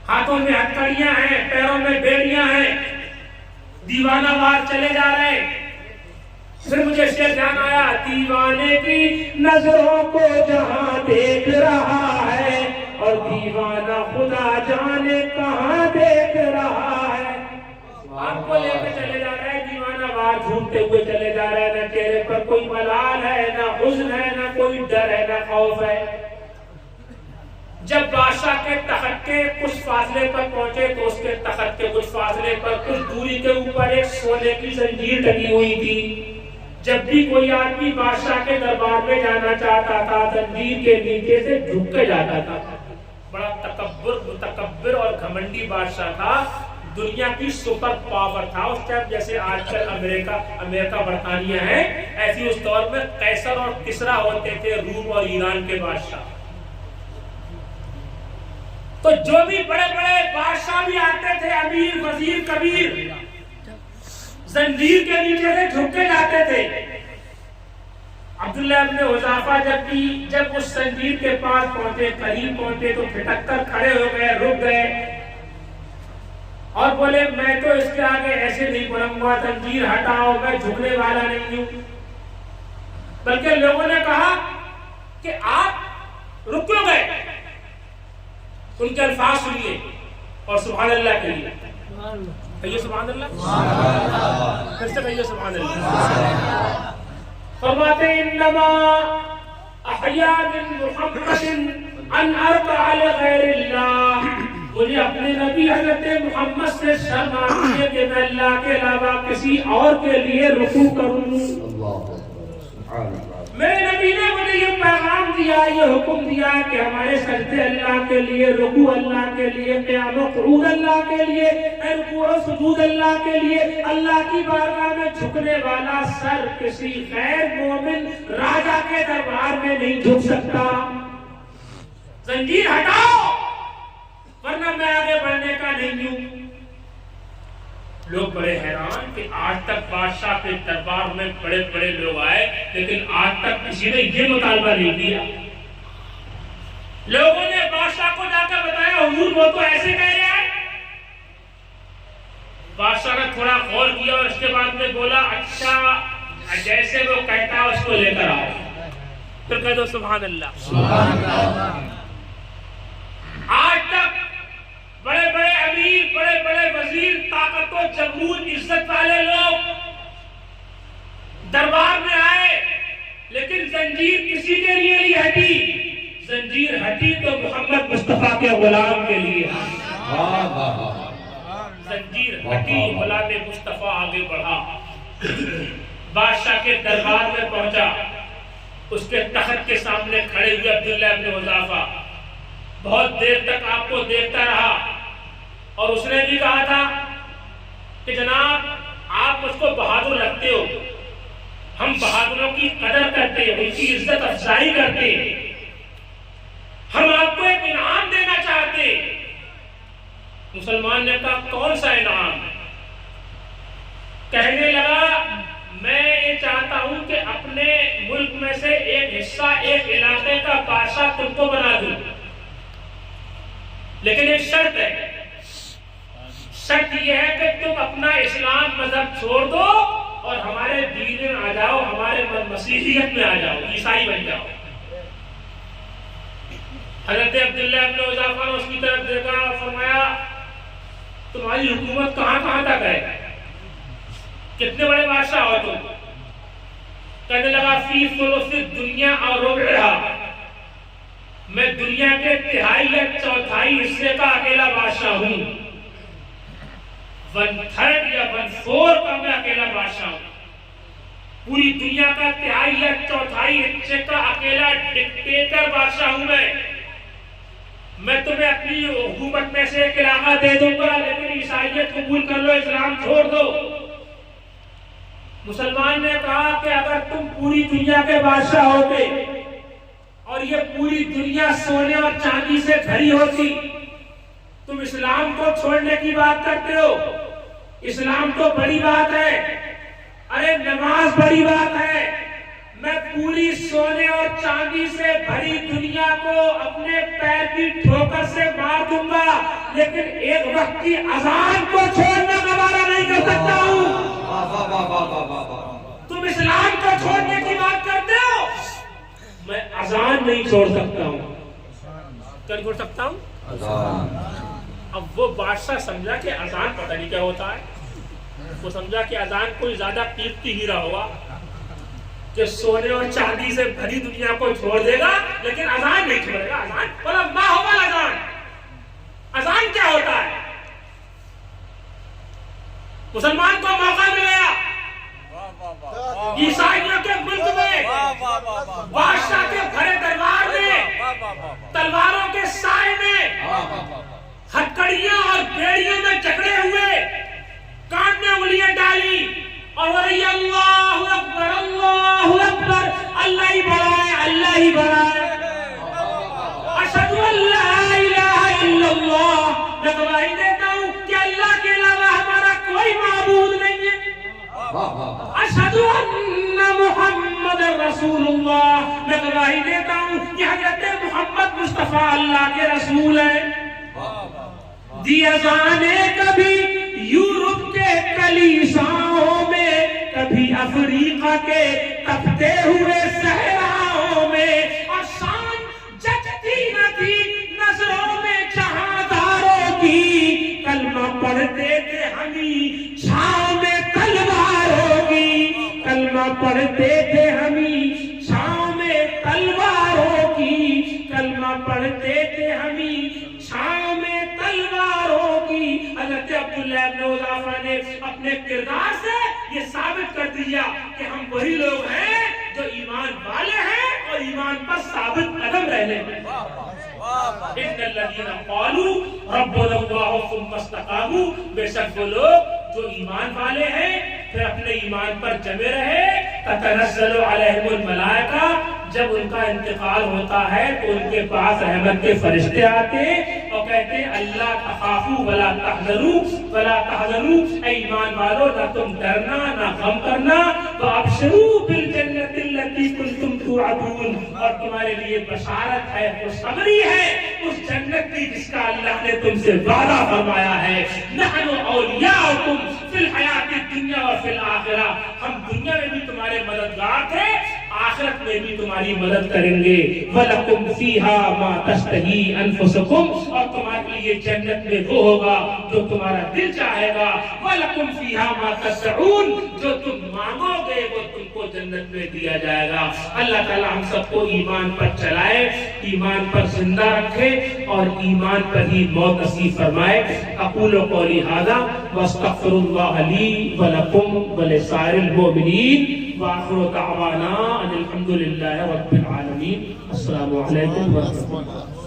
ہاتھوں میں ہتھکڑیاں ہیں، پیروں میں بیڑیاں ہیں، دیوانہ وار چلے جا رہے. پھر مجھے اس سے دھیان آیا، دیوانے کی نظروں کو جہاں دیکھ رہا ہے اور دیوانہ خدا جانے کہاں دیکھ رہا ہے. آپ کو لے کے چلے جا رہے ہیں، دیوانہ وار جھومتے ہوئے چلے جا رہے ہیں. نہ چہرے پر کوئی ملال ہے، نہ حزن ہے، نہ کوئی ڈر ہے، نہ خوف ہے. جب بادشاہ کے تخت کے کچھ فاصلے پر پہنچے تو اس کے تخت کے کچھ فاصلے پر کچھ دوری کے اوپر ایک سونے کی زنجیر ٹنگی ہوئی تھی. جب بھی کوئی آدمی بادشاہ کے دربار میں جانا چاہتا تھا زنجیر کے نیچے سے جھک کے جاتا تھا. گھمنڈی بادشاہ تھا، دنیا کی سپر پاور تھا اس ٹائم، جیسے آج کل امریکہ برطانیہ ہے، ایسی اس دور میں قیصر اور کسرا ہوتے تھے، روم اور ایران کے بادشاہ۔ تو جو بھی بڑے بڑے بادشاہ بھی آتے تھے، امیر وزیر کبیر، زنجیر کے نیچے سے جھک کے جاتے تھے۔ عبداللہ ابن حذافہ جب اس زنجیر کے پاس پہنچے، قریب پہنچے، تو پھٹک کر کھڑے ہو گئے، رک گئے اور بولے میں تو اس کے آگے ایسے نہیں بڑھوں گا، زنجیر ہٹاؤ، میں جھکنے والا نہیں ہوں۔ بلکہ لوگوں نے کہا کہ آپ رک کیوں گئے؟ ان کے الفاظ سنیے اور سبحان اللہ کہیے، کہیے سبحان اللہ، پھر سے کہیے سبحان اللہ۔ فرماتے انما احیا من محمد ان ارفع لغیر اللہ، مجھے اپنے نبی حضرت محمد سے شرم آتی ہے کہ میں اللہ کے علاوہ کسی اور کے لیے رکوع کروں۔ میرے نبی نے مجھے یہ پیغام دیا، یہ حکم دیا کہ ہمارے سجدے اللہ کے لیے، رکوع اللہ کے لیے، قیام و قعود اللہ کے لیے، رکوع و سجود اللہ کے لیے، اللہ کی بارگاہ میں جھکنے والا سر کسی غیر مومن راجا کے دربار میں نہیں جھک سکتا۔ زنجیر ہٹاؤ ورنہ میں آگے بڑھنے کا نہیں ہوں۔ لوگ بڑے حیران کہ آج تک بادشاہ کے دربار میں بڑے بڑے لوگ آئے، لیکن آج تک کسی نے یہ مطالبہ نہیں کیا۔ لوگوں نے بادشاہ کو جا کر بتایا حضور وہ تو ایسے کہہ رہے ہیں۔ بادشاہ نے تھوڑا غور کیا اور اس کے بعد میں بولا اچھا جیسے وہ کہتا ہے اس کو لے کر آؤ۔ پھر کہہ دو سبحان اللہ۔ سبحان اللہ۔ آج تک بڑے بڑے امیر، بڑے بڑے وزیر، طاقت و جمہور، عزت والے لوگ دربار میں آئے، لیکن زنجیر کسی کے لیے نہیں ہٹی، زنجیر ہٹی تو محمد مصطفیٰ کے غلام کے لیے۔ زنجیر ہٹی، غلام مصطفیٰ آگے بڑھا، بادشاہ کے دربار میں پہنچا، اس کے تخت کے سامنے کھڑے ہوئے عبداللہ ابن حذافہ بہت دیر تک آپ کو دیکھتا رہا، اور اس نے بھی کہا تھا کہ جناب آپ مجھ کو بہادر لگتے ہو، ہم بہادروں کی قدر کرتے ہیں، ان کی عزت افزائی کرتے ہیں، ہم آپ کو ایک انعام دینا چاہتے ہیں۔ مسلمان نے کہا کون سا انعام؟ کہنے لگا میں یہ چاہتا ہوں کہ اپنے ملک میں سے ایک حصہ، ایک علاقے کا بادشاہ تم کو بنا دوں، لیکن ایک شرط ہے، شرط یہ ہے کہ تم اپنا اسلام مذہب چھوڑ دو اور ہمارے دین میں آ جاؤ، ہمارے مسیحیت میں آ جاؤ، عیسائی بن جاؤ۔ حضرت عبداللہ ابن حذافہ نے اس کی طرف دیکھا اور فرمایا تمہاری حکومت کہاں کہاں تک ہے؟ کتنے بڑے بادشاہ ہو تم؟ کہنے لگا فی ثلث الدنیا اور ربعها، میں دنیا کے تہائی یا چوتھائی حصے کا اکیلا بادشاہ ہوں، 1/3 یا 1/4 کا میں اکیلا بادشاہ ہوں، پوری دنیا کا تہائی یا چوتھائی حصے کا اکیلا ڈکٹیٹر بادشاہ ہوں میں تمہیں اپنی حکومت میں سے ایک علاقہ دے دوں گا، لیکن عیسائیت قبول کر لو، اسلام چھوڑ دو۔ مسلمان نے کہا کہ اگر تم پوری دنیا کے بادشاہ ہوتے اور یہ پوری دنیا سونے اور چاندی سے بھری ہوتی، تم اسلام کو چھوڑنے کی بات کرتے ہو؟ اسلام تو بڑی بات ہے، ارے نماز بڑی بات ہے، میں پوری سونے اور چاندی سے بھری دنیا کو اپنے پیر کی ٹھوکر سے مار دوں گا، لیکن ایک وقت کی اذان کو چھوڑنا گوارا نہیں کر سکتا ہوں۔ تم اسلام کو چھوڑنے کی بات کرتے ہو، میں اذان نہیں چھوڑ سکتا ہوں۔ کیا چھوڑ سکتا ہوں؟ اب وہ بادشاہ سمجھا کہ اذان پتہ نہیں کیا ہوتا ہے، وہ سمجھا کہ اذان کوئی زیادہ قیمتی ہیرا ہوگا کہ سونے اور چاندی سے بھری دنیا کو چھوڑ دے گا لیکن اذان نہیں چھوڑے گا۔ اذان بولا ما ہوا اذان، اذان کیا ہوتا ہے؟ مسلمان کو موقع ملا عیسائیوں کے ملک میں، بادشاہ کے بھرے دربار میں، تلواروں کے سائے میں، ہتکڑیاں اور بیڑیوں میں جکڑے ہوئے، کان میں انگلیاں ڈالی اور وہ رہی اللہ اکبر اللہ اکبر، اللہ ہی بڑا ہے، اللہ ہی بڑا ہے، اشہد ان لا الہ الا اللہ، میں گواہی دیتا ہوں کہ اللہ کے علاوہ ہمارا کوئی معبود نہیں ہے، اشہد ان محمد رسول اللہ، میں گواہی دیتا ہوں کہ حضرت محمد مصطفیٰ اللہ کے رسول ہیں۔ دی اذانے کبھی یورپ کے کلیساؤں میں، کبھی افریقہ کے تپتے ہوئے صحراؤں میں، اور شان جچتی نہ تھی نظروں میں جہانداروں کی، کلمہ پڑھتے تھے ہمیں چھاؤں میں تلواروں کی، کلمہ پڑھتے تھے ہمیں چھاؤں میں تلواروں کی، کلمہ پڑھتے تھے ہمیں چھاؤں میں تلواروں کی۔ حضرت عبداللہ ابن حذافہ نے اپنے کردار سے یہ ثابت کر دیا کہ ہم وہی لوگ ہیں جو ایمان والے ہیں اور ایمان پر ثابت قدم رہنے ہیں۔ ان الذین قالوا ربنا اللہ ثم استقاموا، بے شک وہ لوگ جو ایمان والے ہیں پھر اپنے ایمان پر جمے رہے، تتنزل علیہم الملائکہ، جب ان کا انتقال ہوتا ہے تو ان کے پاس رحمت کے فرشتے آتے اور کہتے ہیں اللہ تخافوا ولا تحزنوا، اے ایمان والو نہ تم ڈرنا نہ غم کرنا، وابشروا بالجنۃ التي کنتم توعدون، اور تمہارے لیے بشارت ہے، خوشخبری ہے اس جنت کی جس کا اللہ نے تم سے وعدہ فرمایا ہے۔ نحن اولیاؤکم فی الحیات الدنیا وفی الآخرہ، ہم دنیا میں بھی تمہارے مددگار تھے، آخرت میں بھی تمہاری مدد کریں گے۔ وَلَكُمْ فِيهَا مَا تَشْتَهِي أَنفُسُكُمْ، اور تمہارے لیے جنت میں وہ ہوگا جو تمہارا دل چاہے گا۔ وَلَكُمْ فِيهَا مَا تَدْعُونَ، جو تم مانگو گے وہ تم کو جنت میں دیا جائے گا۔ اللہ تعالی ہم سب کو ایمان پر چلائے، ایمان پر زندہ رکھے اور ایمان پر ہی موت نصیب فرمائے۔ اقول قولی ھذا واستغفر اللہ لی ولکم ولسائر المؤمنین، وآخر دعوانا ان الحمد للہ رب العالمین۔ السلام علیکم ورحمۃ اللہ۔